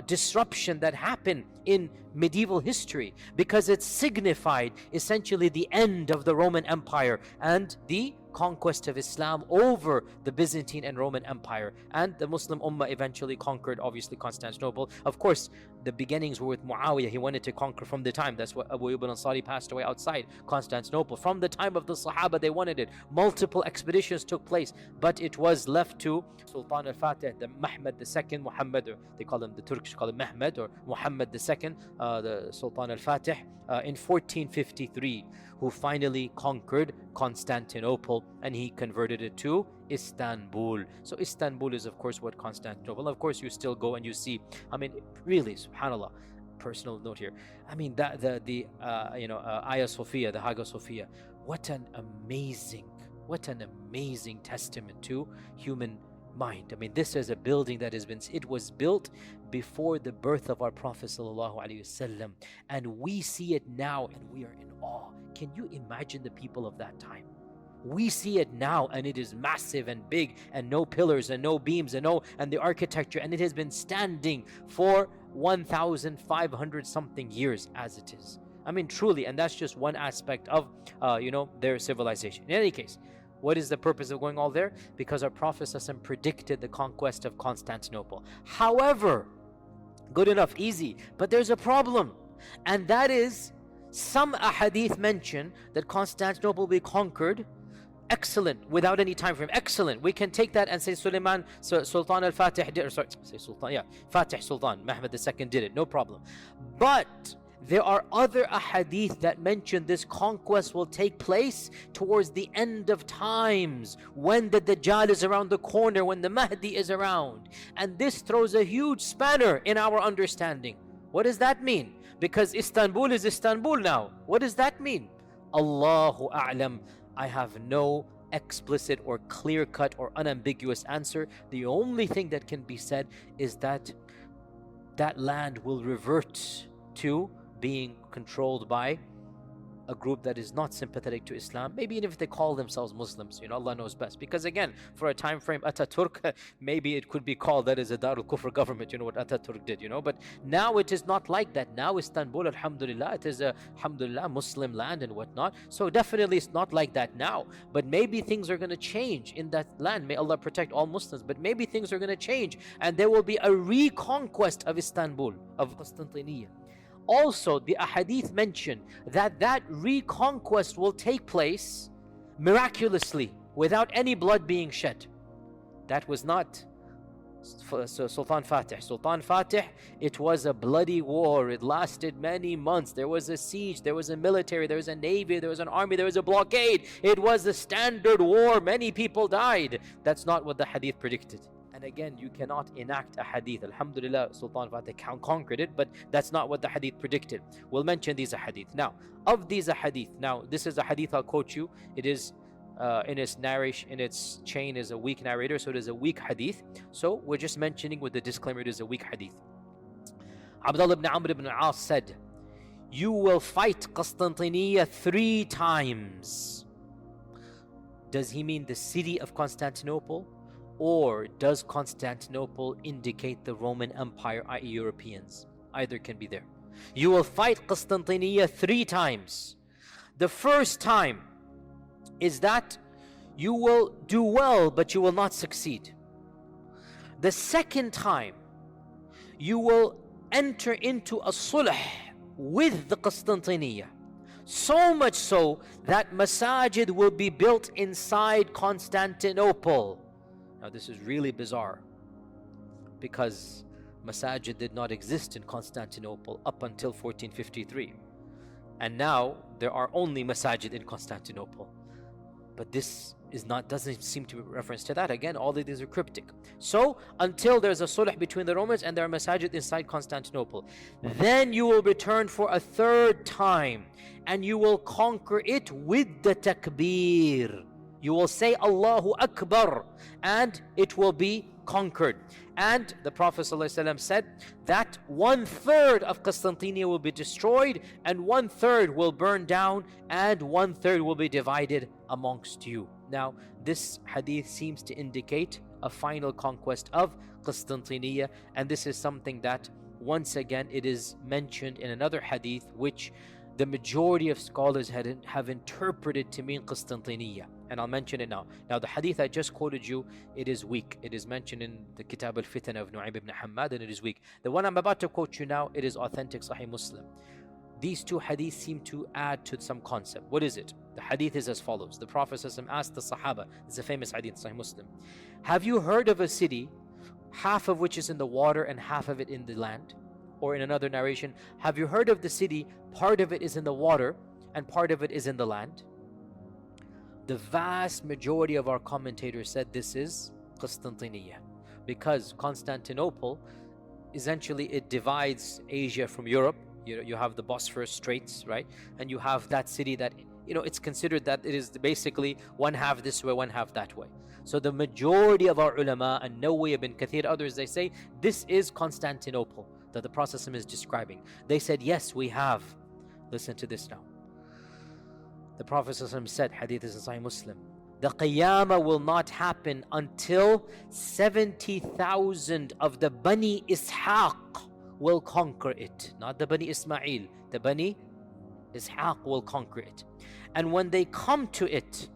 disruption that happened in medieval history, because it signified essentially the end of the Roman Empire and the conquest of Islam over the Byzantine and Roman Empire. And the Muslim ummah eventually conquered, obviously, Constantinople. Of course, the beginnings were with Muawiyah. He wanted to conquer from the time. That's what Abu Ibn Ansari passed away outside Constantinople. From the time of the Sahaba, they wanted it. Multiple expeditions took place, but it was left to Sultan al-Fatih, the Mehmed II, Muhammad, or they call him, the Turkish call him Mehmed, or Muhammad II, the Sultan al-Fatih, in 1453, who finally conquered Constantinople, and he converted it to Istanbul. So Istanbul is, of course, what Constantinople. Of course, you still go and you see, really, subhanallah, personal note here, the Hagia Sophia, the Hagia Sophia, what an amazing testament to human mind. This is a building that it was built before the birth of our Prophet ﷺ, and we see it now and we are in awe. Can you imagine the people of that time? We see it now and it is massive and big, and no pillars and no beams and the architecture, and it has been standing for 1,500 something years as it is. Truly, and that's just one aspect of their civilization. In any case, what is the purpose of going all there? Because our Prophet ﷺ predicted the conquest of Constantinople. However, good enough, easy, but there's a problem, and that is some ahadith mention that Constantinople will be conquered. Excellent, without any time frame. Excellent. We can take that and say Sultan al-Fatih did, Fatih Sultan Mehmed II did it, no problem. But there are other ahadith that mention this conquest will take place towards the end of times, when the dajjal is around the corner, when the Mahdi is around. And this throws a huge spanner in our understanding. What does that mean? Because Istanbul is Istanbul now. What does that mean? Allahu A'lam. I have no explicit or clear-cut or unambiguous answer. The only thing that can be said is that that land will revert to being controlled by a group that is not sympathetic to Islam, maybe even if they call themselves Muslims, Allah knows best. Because again, for a time frame, Ataturk, maybe it could be called that is a Darul Kufr government, what Ataturk did, but now it is not like that. Now Istanbul, alhamdulillah, it is a, alhamdulillah, Muslim land and whatnot. So definitely it's not like that now. But maybe things are going to change in that land. May Allah protect all Muslims. But maybe things are going to change and there will be a reconquest of Istanbul, of Constantinople. Also, the ahadith mention that reconquest will take place miraculously without any blood being shed. That was not Sultan Fatih. Sultan Fatih, it was a bloody war. It lasted many months. There was a siege, there was a military, there was a navy, there was an army, there was a blockade. It was a standard war. Many people died. That's not what the hadith predicted. And again, you cannot enact a hadith. Alhamdulillah, Sultan Fatih conquered it, but that's not what the hadith predicted. We'll mention these hadith. Now, of these hadith, now this is a hadith I'll quote you. It is in its narration, in its chain is a weak narrator, so it is a weak hadith. So we're just mentioning with the disclaimer it is a weak hadith. Abdullah ibn Amr ibn al-As said, "You will fight Constantinople 3 times." Does he mean the city of Constantinople? Or does Constantinople indicate the Roman Empire, i.e. Europeans? Either can be there. You will fight Constantinople 3 times. The first time is that you will do well, but you will not succeed. The second time, you will enter into a sulh with the Constantinople. So much so that masajid will be built inside Constantinople. Now this is really bizarre because masajid did not exist in Constantinople up until 1453. And now there are only masajid in Constantinople. But this doesn't seem to be reference to that. Again, all of these are cryptic. So until there's a sulh between the Romans and there are masajid inside Constantinople, then you will return for a 3rd time and you will conquer it with the takbir. You will say Allahu Akbar and it will be conquered. And the Prophet ﷺ said that 1/3 of Constantinople will be destroyed and 1/3 will burn down and 1/3 will be divided amongst you. Now this hadith seems to indicate a final conquest of Constantinople, and this is something that once again it is mentioned in another hadith which the majority of scholars have interpreted to mean Constantinople. And I'll mention it now. Now the hadith I just quoted you, it is weak. It is mentioned in the Kitab al-Fitan of Nu'aym ibn Hammad and it is weak. The one I'm about to quote you now, it is authentic Sahih Muslim. These 2 hadiths seem to add to some concept. What is it? The hadith is as follows. The Prophet ﷺ asked the Sahaba, it's a famous hadith, Sahih Muslim, have you heard of a city, half of which is in the water and half of it in the land? Or in another narration, have you heard of the city, part of it is in the water and part of it is in the land? The vast majority of our commentators said this is Constantinople, because Constantinople, essentially it divides Asia from Europe. You have the Bosphorus Straits, right? And you have that city that, it's considered that it is basically one half this way, one half that way. So the majority of our ulama, and Nawawi ibn Kathir, others, they say this is Constantinople that the Prophet is describing. They said, yes, we have. Listen to this now. The Prophet said, hadith is in Sahih Muslim, the Qiyamah will not happen until 70,000 of the Bani Ishaq will conquer it. Not the Bani Ismail, the Bani Ishaq will conquer it. And when they come to it,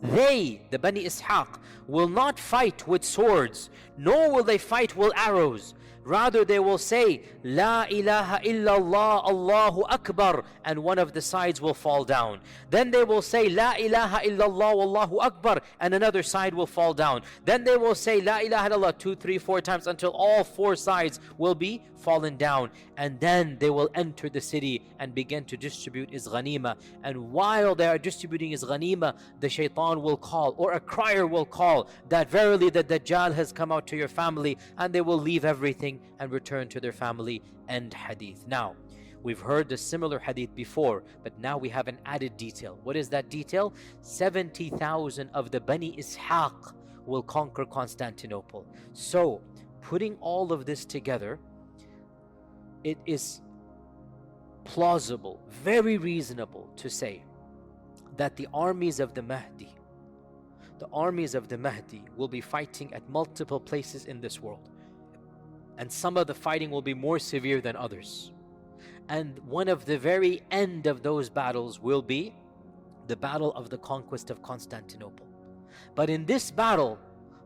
they, the Bani Ishaq, will not fight with swords, nor will they fight with arrows. Rather they will say, La ilaha illallah, Allahu Akbar, and one of the sides will fall down. Then they will say, La ilaha illallah, Allahu Akbar, and another side will fall down. Then they will say, La ilaha illallah 2, 3, 4 times until all 4 sides will be fallen down. And then they will enter the city and begin to distribute his ghanima. And while they are distributing his ghanima, the shaitan will call, or a crier will call, that verily the dajjal has come out to your family, and they will leave everything and return to their family. End hadith. Now, we've heard the similar hadith before, but now we have an added detail. What is that detail? 70,000 of the Bani Ishaq will conquer Constantinople. So, putting all of this together, it is plausible, very reasonable to say that the armies of the Mahdi will be fighting at multiple places in this world. And some of the fighting will be more severe than others. And one of the very end of those battles will be the battle of the conquest of Constantinople. But in this battle,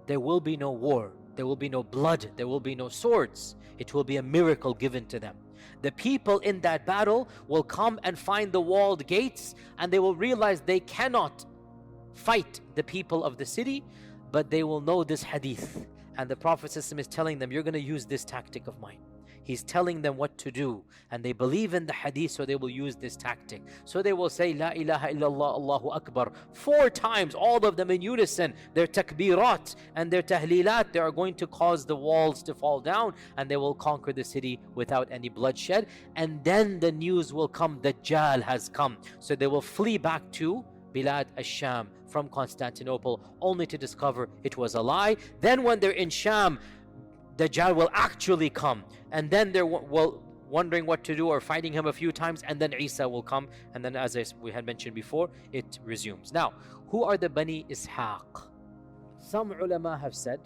there will be no war, there will be no blood, there will be no swords. It will be a miracle given to them. The people in that battle will come and find the walled gates, and they will realize they cannot fight the people of the city, but they will know this hadith. And the Prophet is telling them, you're going to use this tactic of mine. He's telling them what to do, and they believe in the hadith, so they will use this tactic. So they will say La ilaha illallah Allahu Akbar 4 times, all of them in unison. Their takbirat and their tahlilat, they are going to cause the walls to fall down, and they will conquer the city without any bloodshed. And then the news will come, Dajjal has come. So they will flee back to Bilad al-Sham from Constantinople, only to discover it was a lie. Then when they're in Sham, Dajjal will actually come, and then they're wondering what to do, or fighting him a few times, and then Isa will come, and then as we had mentioned before, it resumes. Now, who are the Bani Ishaq? Some ulama have said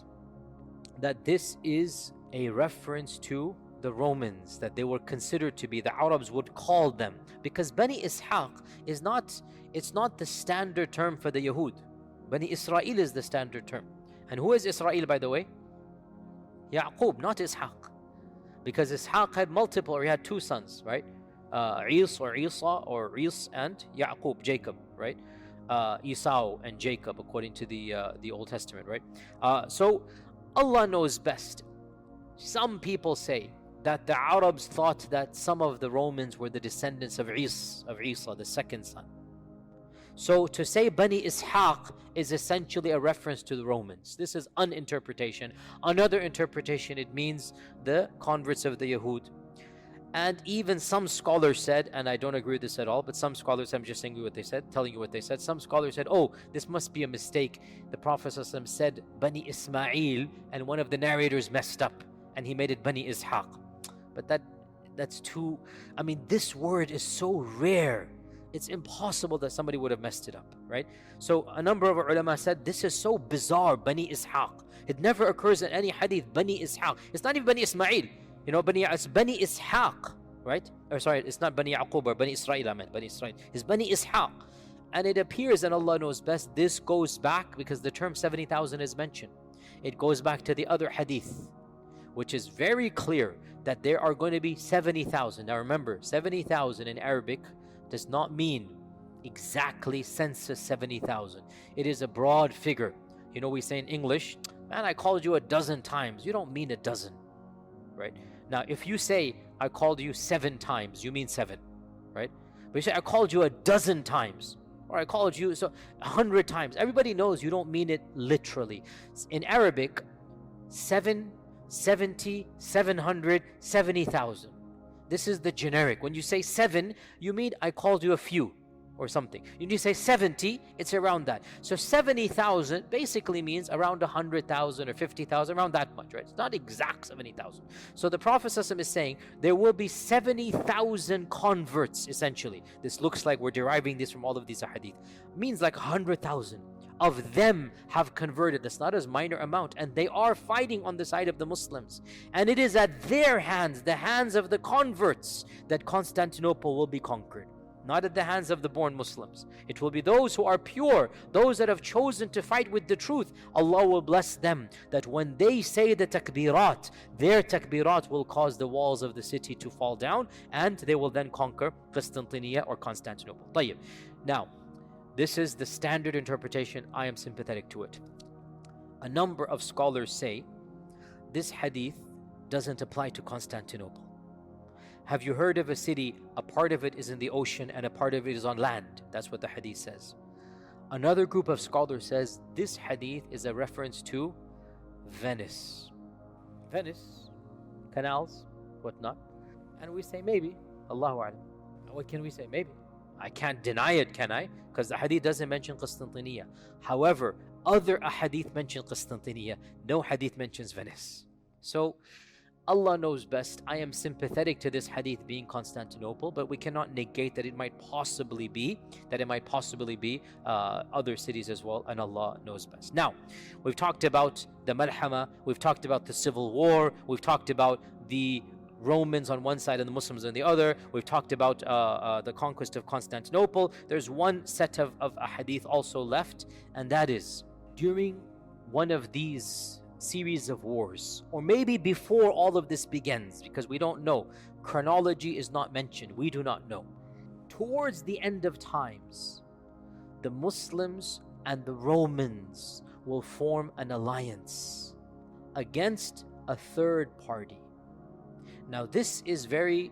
that this is a reference to the Romans, that they were considered to be, the Arabs would call them, because Bani Ishaq is not, it's not the standard term for the Yahud. Bani Israel is the standard term. And who is Israel, by the way? Yaqub, not Ishaq, because Ishaq had multiple, or he had 2 sons, right? Is or Isa, or Is and Yaqub, Jacob, right? Esau and Jacob, according to the Old Testament, right? So Allah knows best. Some people say that the Arabs thought that some of the Romans were the descendants of Isa, the second son. So to say Bani Ishaq is essentially a reference to the Romans. This is one interpretation. Another interpretation, it means the converts of the Yahud. And even some scholars said, and I don't agree with this at all, but some scholars, I'm just saying what they said, telling you what they said. Some scholars said, oh, this must be a mistake. The Prophet ﷺ said Bani Ismail, and one of the narrators messed up, and he made it Bani Ishaq. But that's too, I mean, this word is so rare. It's impossible that somebody would have messed it up, right? So a number of ulama said, this is so bizarre, Bani Ishaq. It never occurs in any hadith, Bani Ishaq. It's not even Bani Ismail. You know, it's Bani Ishaq, right? Or sorry, it's not Bani Yaqub or Bani Israel, I meant Bani Israel. It's Bani Ishaq. And it appears, and Allah knows best, this goes back, because the term 70,000 is mentioned. It goes back to the other hadith, which is very clear that there are going to be 70,000. Now remember, 70,000 in Arabic does not mean exactly census 70,000. It is a broad figure. You know, we say in English, man, I called you a dozen times. You don't mean a dozen, right? Now, if you say, I called you 7 times, you mean 7, right? But you say, I called you a dozen times, or I called you 100 times. Everybody knows you don't mean it literally. In Arabic, 7, 70, 700, 70,000. This is the generic. When you say 7, you mean I called you a few or something. When you say 70, it's around that. So 70,000 basically means around 100,000 or 50,000, around that much, right? It's not exact 70,000. So the Prophet ﷺ is saying there will be 70,000 converts, essentially. This looks like we're deriving this from all of these hadith. Means like 100,000 of them have converted. That's not a minor amount, and they are fighting on the side of the Muslims, and it is at their hands, the hands of the converts, that Constantinople will be conquered, not at the hands of the born Muslims. It will be those who are pure, those that have chosen to fight with the truth. Allah will bless them, that when they say the takbirat, their takbirat will cause the walls of the city to fall down, and they will then conquer Constantinople or Constantinople. طيب. Now, this is the standard interpretation. I am sympathetic to it. A number of scholars say this hadith doesn't apply to Constantinople. Have you heard of a city, a part of it is in the ocean and a part of it is on land? That's what the hadith says. Another group of scholars says this hadith is a reference to Venice. Venice, canals, whatnot. And we say maybe, Allahu A'lam. What can we say? Maybe. I can't deny it, can I? Because the hadith doesn't mention Constantinople. However, other hadith mention Constantinople. No hadith mentions Venice. So Allah knows best. I am sympathetic to this hadith being Constantinople, but we cannot negate that it might possibly be other cities as well, and Allah knows best. Now, we've talked about the Malhama, we've talked about the civil war, we've talked about the Romans on one side and the Muslims on the other. We've talked about the conquest of Constantinople. There's one set of a hadith also left, and that is during one of these series of wars, or maybe before all of this begins, because we don't know. Chronology is not mentioned. We do not know. Towards the end of times, the Muslims and the Romans will form an alliance against a third party. Now, this is very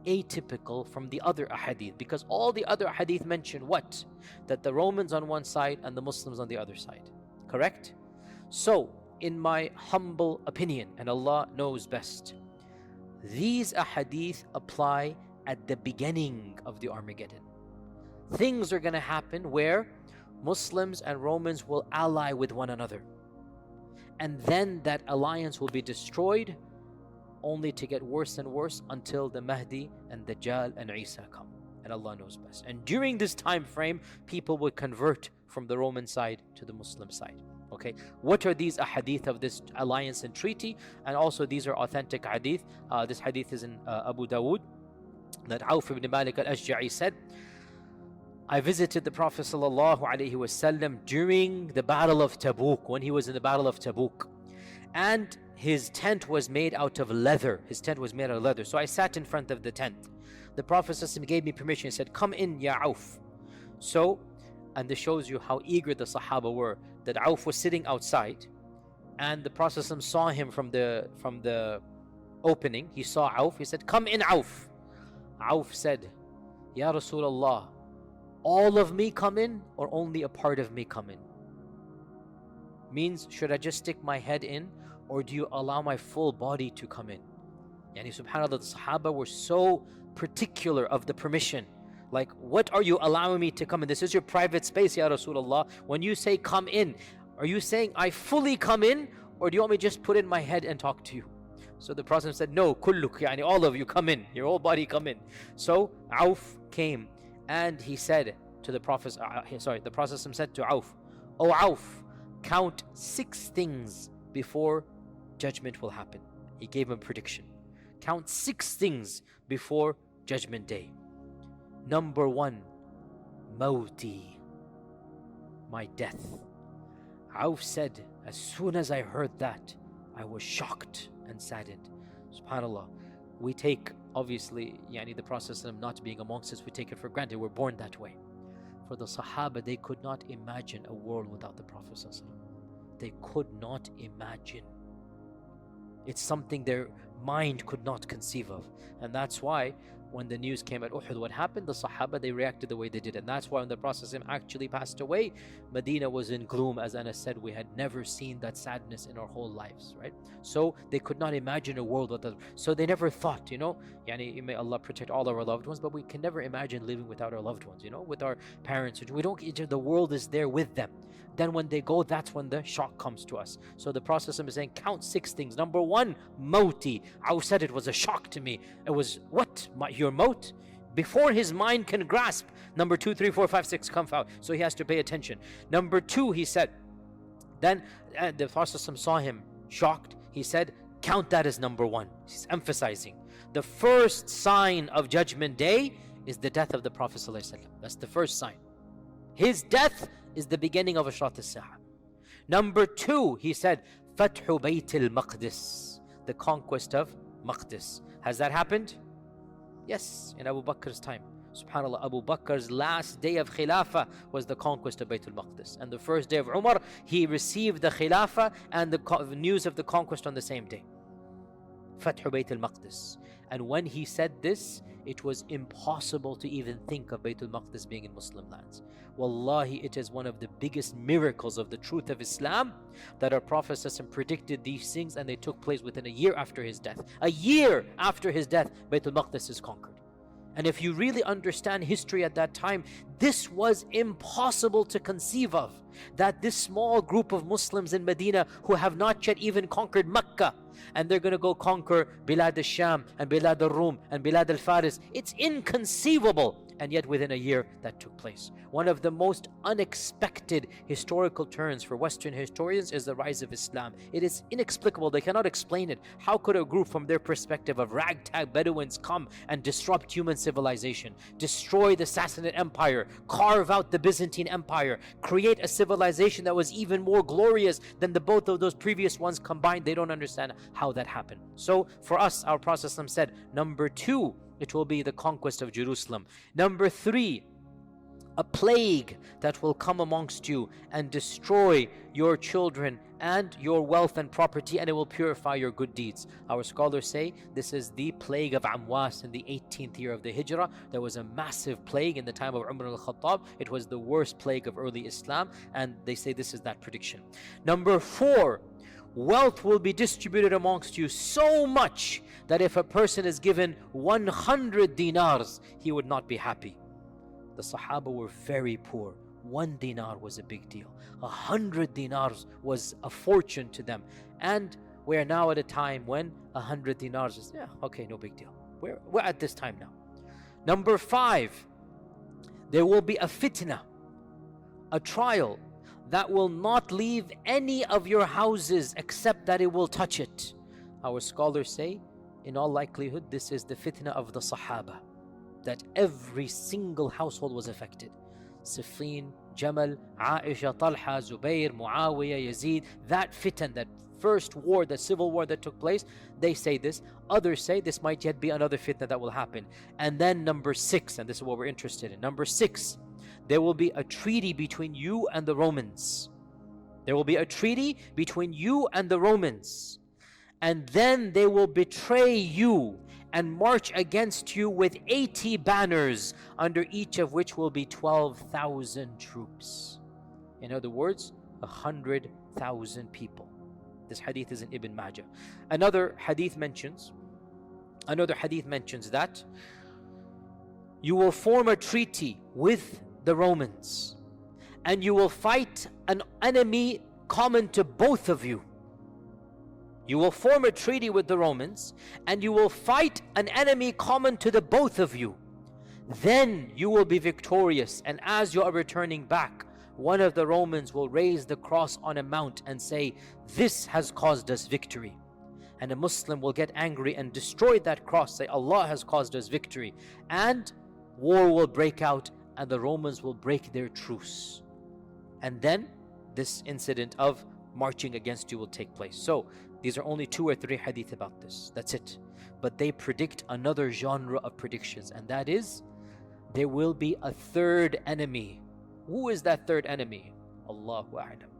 atypical from the other ahadith, because all the other ahadith mention what? That the Romans on one side and the Muslims on the other side. Correct? So, in my humble opinion, and Allah knows best, these ahadith apply at the beginning of the Armageddon. Things are going to happen where Muslims and Romans will ally with one another, and then that alliance will be destroyed, only to get worse and worse until the Mahdi and Dajjal and Isa come, and Allah knows best. And during this time frame, people will convert from the Roman side to the Muslim side. Okay, what are these ahadith of this alliance and treaty? And also these are authentic hadith. This hadith is in Abu Dawood, that Auf ibn Malik al-Ashja'i said, I visited the Prophet ﷺ during the Battle of Tabuk, when he was in the Battle of Tabuk, and his tent was made out of leather. So I sat in front of the tent. The Prophet ﷺ gave me permission. He said, come in, ya Auf. So, and this shows you how eager the Sahaba were, that Auf was sitting outside, and the Prophet ﷺ saw him from the opening. He saw Auf. He said, come in, Auf. Auf said, Ya Rasulullah, all of me come in or only a part of me come in? Means, should I just stick my head in, or do you allow my full body to come in? Yani subhanAllah, the Sahaba were so particular of the permission. Like, what are you allowing me to come in? This is your private space, Ya Rasulullah. When you say come in, are you saying I fully come in, or do you want me to just put in my head and talk to you? So the Prophet said, no, kulluk, yani all of you come in, your whole body come in. So Auf came, and he said to the Prophet, the Prophet said to Auf, O Auf, count 6 things before judgment will happen. He gave him a prediction. Count 6 things before Judgment Day. Number 1, Mawti, my death. Auf said, as soon as I heard that, I was shocked and saddened. SubhanAllah, we take, obviously, the process of not being amongst us, we take it for granted. We're born that way. For the Sahaba, they could not imagine a world without the Prophet ﷺ. They could not imagine. It's something their mind could not conceive of. And that's why when the news came at Uhud, what happened? The Sahaba, they reacted the way they did. And that's why when the Prophet actually passed away, Medina was in gloom. As Anas said, we had never seen that sadness in our whole lives, right? So they could not imagine a world without. So they never thought, may Allah protect all our loved ones, but we can never imagine living without our loved ones, with our parents. We don't, the world is there with them. Then when they go, that's when the shock comes to us. So the Prophet is saying, count 6 things. Number 1, Mawti. Auf said it was a shock to me. It was, what? Your maut? Before his mind can grasp. Number 2, 3, 4, 5, 6 come out. So he has to pay attention. Number 2, he said, then the Prophet saw him shocked. He said, count that as number 1. He's emphasizing. The first sign of Judgment Day is the death of the Prophet ﷺ. That's the first sign. His death is the beginning of Ashrat al-Sa'a. Number 2, he said, Fathu Bayt al-Maqdis, the conquest of Maqdis. Has that happened? Yes, in Abu Bakr's time. SubhanAllah, Abu Bakr's last day of Khilafah was the conquest of Bayt al-Maqdis. And the first day of Umar, he received the Khilafah and the news of the conquest on the same day. Fathu Bayt al-Maqdis. And when he said this, it was impossible to even think of Bayt al-Maqdis being in Muslim lands. Wallahi, it is one of the biggest miracles of the truth of Islam that our Prophet predicted these things, and they took place within a year after his death. A year after his death, Bayt al-Maqdis is conquered. And if you really understand history at that time, this was impossible to conceive of. That this small group of Muslims in Medina who have not yet even conquered Mecca, and they're going to go conquer Bilad al-Sham and Bilad al-Rum and Bilad al-Faris. It's inconceivable. And yet within a year that took place. One of the most unexpected historical turns for Western historians is the rise of Islam. It is inexplicable. They cannot explain it. How could a group from their perspective of ragtag Bedouins come and disrupt human civilization, destroy the Sassanid Empire, carve out the Byzantine Empire, create a civilization that was even more glorious than the both of those previous ones combined? They don't understand how that happened. So for us, our Prophet said, number 2, it will be the conquest of Jerusalem. Number 3, a plague that will come amongst you and destroy your children and your wealth and property, and it will purify your good deeds. Our scholars say this is the plague of Amwas in the 18th year of the Hijrah. There was a massive plague in the time of Umar al-Khattab. It was the worst plague of early Islam, and they say this is that prediction. Number 4, wealth will be distributed amongst you so much that if a person is given 100 dinars, he would not be happy. The Sahaba were very poor. 1 dinar was a big deal. 100 dinars was a fortune to them. And we're now at a time when 100 dinars is, okay, no big deal. We're at this time now. Number 5, there will be a fitna, a trial that will not leave any of your houses except that it will touch it. Our scholars say, in all likelihood, this is the fitna of the Sahaba, that every single household was affected. Siffin, Jamal, Aisha, Talha, Zubair, Muawiyah, Yazid, that fitan, that first war, the civil war that took place, they say this. Others say this might yet be another fitna that will happen. And then number 6, and this is what we're interested in. Number 6, there will be a treaty between you and the Romans. There will be a treaty between you and the Romans. And then they will betray you and march against you with 80 banners, under each of which will be 12,000 troops. In other words, 100,000 people. This hadith is in Ibn Majah. Another hadith mentions that you will form a treaty with the Romans, and you will fight an enemy common to both of you. You will form a treaty with the Romans, and you will fight an enemy common to the both of you. Then you will be victorious, and as you are returning back, one of the Romans will raise the cross on a mount and say, "This has caused us victory." And a Muslim will get angry and destroy that cross, say, "Allah has caused us victory." And war will break out, and the Romans will break their truce. And then this incident of marching against you will take place. So these are only 2 or 3 hadith about this. That's it. But they predict another genre of predictions, and that is, there will be a third enemy. Who is that third enemy? Allahu A'lam.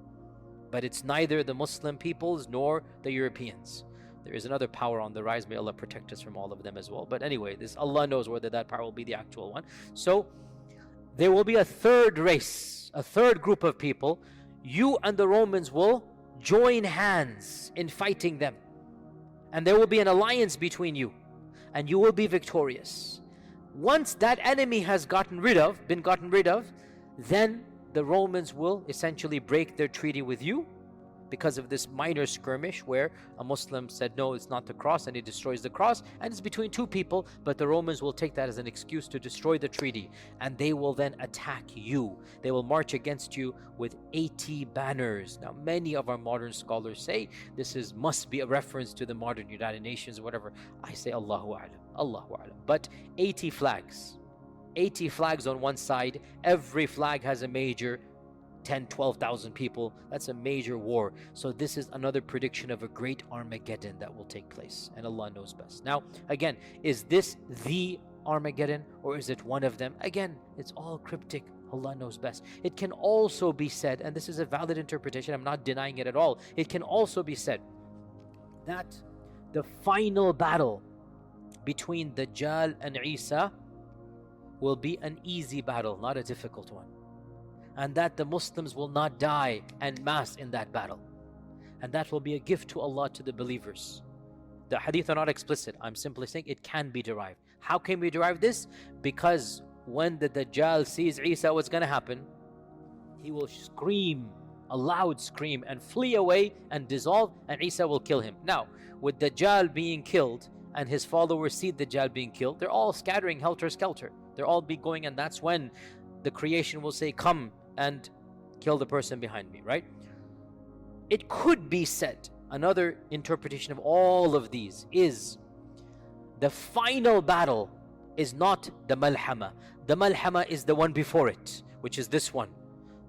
But it's neither the Muslim peoples nor the Europeans. There is another power on the rise. May Allah protect us from all of them as well. But anyway, this Allah knows whether that power will be the actual one. So there will be a third race, a third group of people. You and the Romans will join hands in fighting them, and there will be an alliance between you, and you will be victorious. Once that enemy has been gotten rid of, then the Romans will essentially break their treaty with you because of this minor skirmish where a Muslim said, "No, it's not the cross," and he destroys the cross, and it's between 2 people, but the Romans will take that as an excuse to destroy the treaty, and they will then attack you. They will march against you with 80 banners. Now, many of our modern scholars say this must be a reference to the modern United Nations or whatever. I say Allahu A'lam, Allahu A'lam. But 80 flags. 80 flags on one side. Every flag has a major 10, 12,000 people. That's a major war. So this is another prediction of a great Armageddon that will take place, and Allah knows best. Now, again, is this the Armageddon, or is it one of them? Again, it's all cryptic. Allah knows best. It can also be said, and this is a valid interpretation, I'm not denying it at all, it can also be said that the final battle between Dajjal and Isa will be an easy battle, not a difficult one. And that the Muslims will not die en masse in that battle. And that will be a gift to Allah to the believers. The hadith are not explicit. I'm simply saying it can be derived. How can we derive this? Because when the Dajjal sees Isa, what's going to happen? He will scream, a loud scream, and flee away and dissolve, and Isa will kill him. Now, with Dajjal being killed and his followers see Dajjal being killed, they're all scattering helter-skelter. They're all be going, and that's when the creation will say, come and kill the person behind me, right? It could be said, another interpretation of all of these is the final battle is not the Malhama. The Malhama is the one before it, which is this one.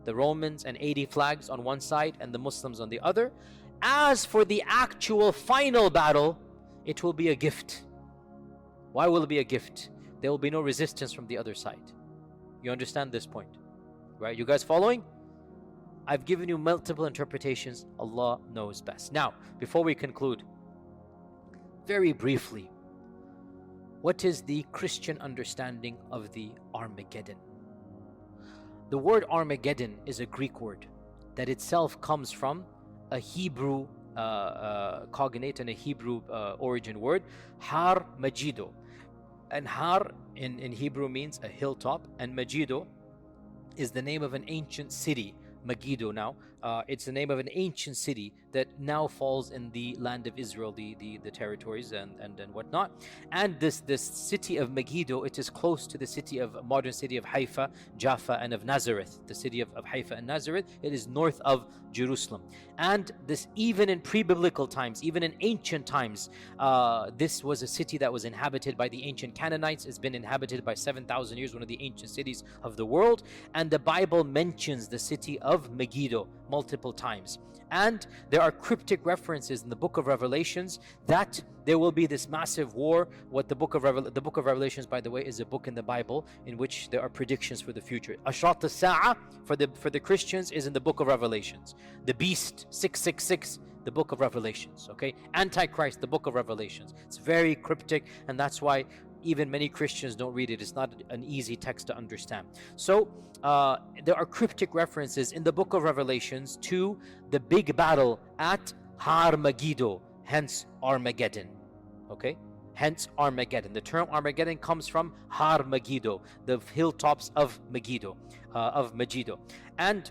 The Romans and 80 flags on one side and the Muslims on the other. As for the actual final battle, it will be a gift. Why will it be a gift? There will be no resistance from the other side. You understand this point, right? You guys following? I've given you multiple interpretations. Allah knows best. Now, before we conclude, very briefly, what is the Christian understanding of the Armageddon? The word Armageddon is a Greek word that itself comes from a Hebrew cognate and a Hebrew origin word, Har Majido. And Har in Hebrew means a hilltop, and Majido is the name of an ancient city. Megiddo now, it's the name of an ancient city that now falls in the land of Israel, the territories and whatnot. And this city of Megiddo, it is close to the modern city of Haifa, Jaffa, and of Nazareth. The city of Haifa and Nazareth, it is north of Jerusalem. And this, even in pre-biblical times, even in ancient times, this was a city that was inhabited by the ancient Canaanites. It's been inhabited by 7,000 years, one of the ancient cities of the world. And the Bible mentions the city of Megiddo multiple times. And there are cryptic references in the book of Revelations that there will be this massive war. What the book of Revelations, by the way, is a book in the Bible in which there are predictions for the future. Ashrat al-Sa'a for the Christians is in the book of Revelations. The beast 666, the book of Revelations, okay? Antichrist, the book of Revelations. It's very cryptic, and that's why even many Christians don't read it. It's not an easy text to understand. So there are cryptic references in the book of Revelations to the big battle at Har Megiddo, hence Armageddon. Okay? Hence Armageddon. The term Armageddon comes from Har Megiddo, the hilltops of Megiddo, And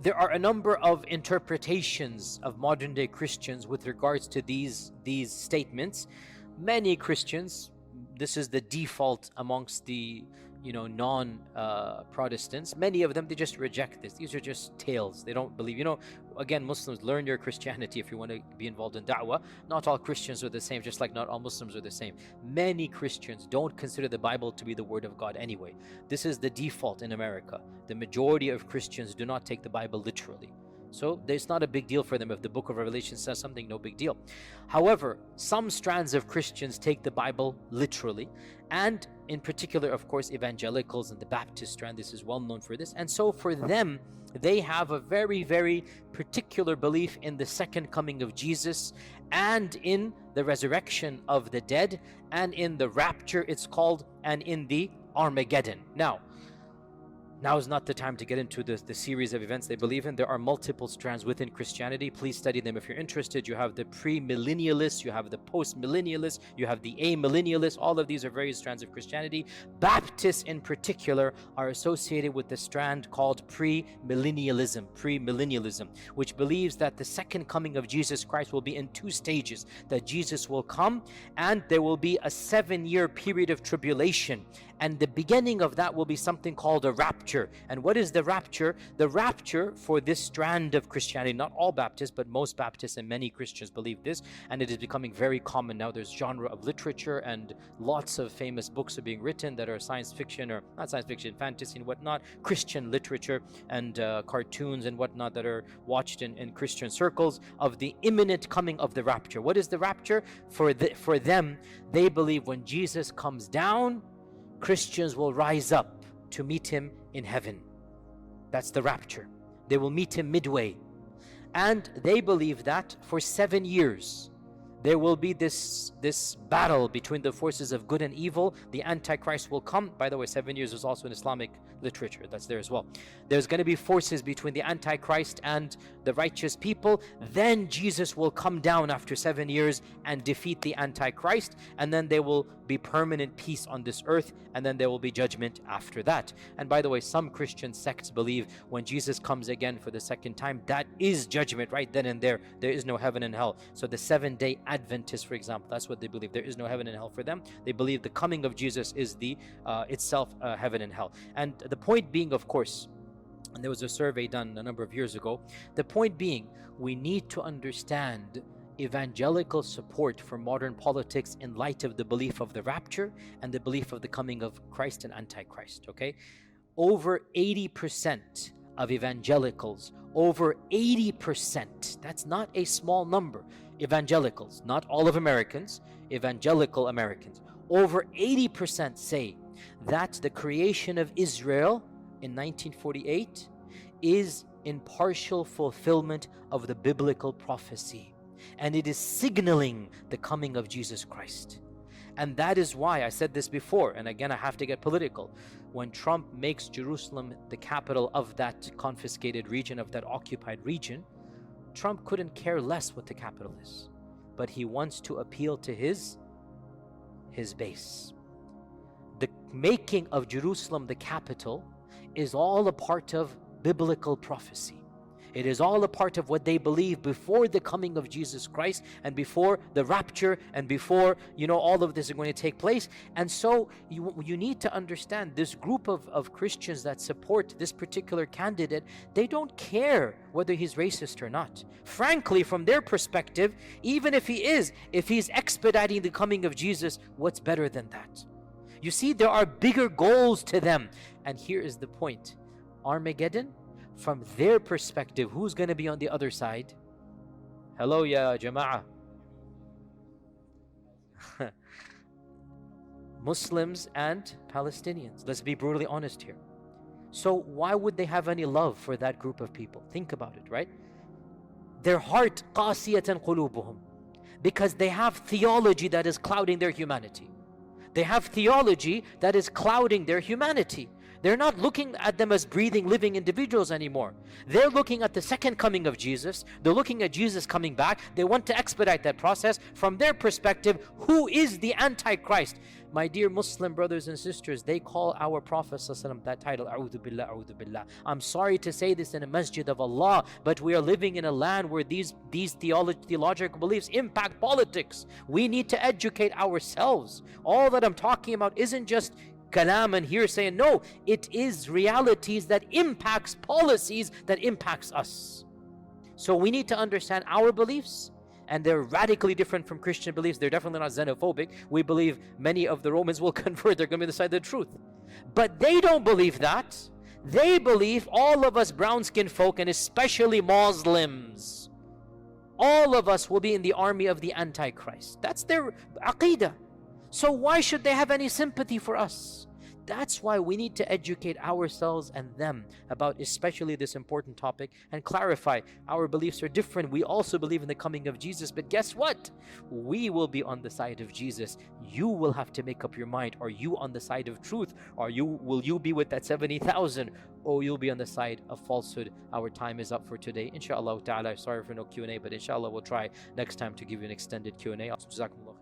there are a number of interpretations of modern day Christians with regards to these statements. Many Christians, this is the default amongst the non-Protestants. Many of them, they just reject this. These are just tales. They don't believe. Again, Muslims, learn your Christianity if you want to be involved in da'wah. Not all Christians are the same, just like not all Muslims are the same. Many Christians don't consider the Bible to be the word of God anyway. This is the default in America. The majority of Christians do not take the Bible literally. So it's not a big deal for them if the book of Revelation says something, no big deal. However, some strands of Christians take the Bible literally, and in particular, of course, evangelicals and the Baptist strand, this is well known for this. And so for them, they have a very, very particular belief in the second coming of Jesus and in the resurrection of the dead and in the rapture, it's called, and in the Armageddon. Now is not the time to get into the series of events they believe in. There are multiple strands within Christianity. Please study them if you're interested. You have the pre-millennialists, you have the post-millennialists, you have the amillennialists. All of these are various strands of Christianity. Baptists in particular are associated with the strand called premillennialism, which believes that the second coming of Jesus Christ will be in two stages. That Jesus will come and there will be a 7-year period of tribulation. And the beginning of that will be something called a rapture. And what is the rapture? The rapture for this strand of Christianity, not all Baptists, but most Baptists and many Christians believe this, and it is becoming very common now. There's genre of literature and lots of famous books are being written that are science fiction, or not science fiction, fantasy and whatnot, Christian literature and cartoons and whatnot that are watched in Christian circles of the imminent coming of the rapture. What is the rapture? For them, they believe when Jesus comes down, Christians will rise up to meet him in heaven. That's the rapture. They will meet him midway. And they believe that for 7 years, There will be this battle between the forces of good and evil. The Antichrist will come. By the way, 7 years is also in Islamic literature. That's there as well. There's going to be forces between the Antichrist and the righteous people. Then Jesus will come down after 7 years and defeat the Antichrist. And then there will be permanent peace on this earth. And then there will be judgment after that. And by the way, some Christian sects believe when Jesus comes again for the second time, that is judgment right then and there. There is no heaven and hell. So the 7-day Adventists, for example, that's what they believe. There is no heaven and hell for them. They believe the coming of Jesus is the itself heaven and hell. And the point being, of course, and there was a survey done a number of years ago, the point being, we need to understand evangelical support for modern politics in light of the belief of the rapture and the belief of the coming of Christ and Antichrist, okay? Over 80% of evangelicals, over 80%, that's not a small number, evangelicals, not all of Americans, evangelical Americans, over 80% say that the creation of Israel in 1948 is in partial fulfillment of the biblical prophecy, and it is signaling the coming of Jesus Christ. And that is why I said this before, and again I have to get political. When Trump makes Jerusalem the capital of that confiscated region, of that occupied region, Trump couldn't care less what the capital is, but he wants to appeal to his base. The making of Jerusalem the capital is all a part of biblical prophecy. It is all a part of what they believe before the coming of Jesus Christ and before the rapture and before, all of this is going to take place. And so you need to understand this group of Christians that support this particular candidate, they don't care whether he's racist or not. Frankly, from their perspective, even if he's expediting the coming of Jesus, what's better than that? You see, there are bigger goals to them. And here is the point. Armageddon, from their perspective, who's going to be on the other side? Hello, ya jama'ah. Muslims and Palestinians. Let's be brutally honest here. So why would they have any love for that group of people? Think about it, right? Their heart, qasiyatan qulubuhum, because they have theology that is clouding their humanity. They have theology that is clouding their humanity. They're not looking at them as breathing, living individuals anymore. They're looking at the second coming of Jesus. They're looking at Jesus coming back. They want to expedite that process. From their perspective, who is the Antichrist? My dear Muslim brothers and sisters, they call our Prophet ﷺ that title, A'udhu Billah, A'udhu Billah. I'm sorry to say this in a masjid of Allah, but we are living in a land where these theological beliefs impact politics. We need to educate ourselves. All that I'm talking about isn't just kalam and hearsay. No, it is realities that impacts policies that impacts us. So we need to understand our beliefs, and they're radically different from Christian beliefs. They're definitely not xenophobic. We believe many of the Romans will convert. They're going to be on the side of the truth. But they don't believe that. They believe all of us brown-skinned folk, and especially Muslims, all of us will be in the army of the Antichrist. That's their aqidah. So why should they have any sympathy for us? That's why we need to educate ourselves and them about especially this important topic and clarify our beliefs are different. We also believe in the coming of Jesus, but guess what? We will be on the side of Jesus. You will have to make up your mind. Are you on the side of truth? Will you be with that 70,000? Or you'll be on the side of falsehood? Our time is up for today. Inshallah ta'ala. Sorry for no Q&A, but inshallah we'll try next time to give you an extended Q&A. Jazakumullah.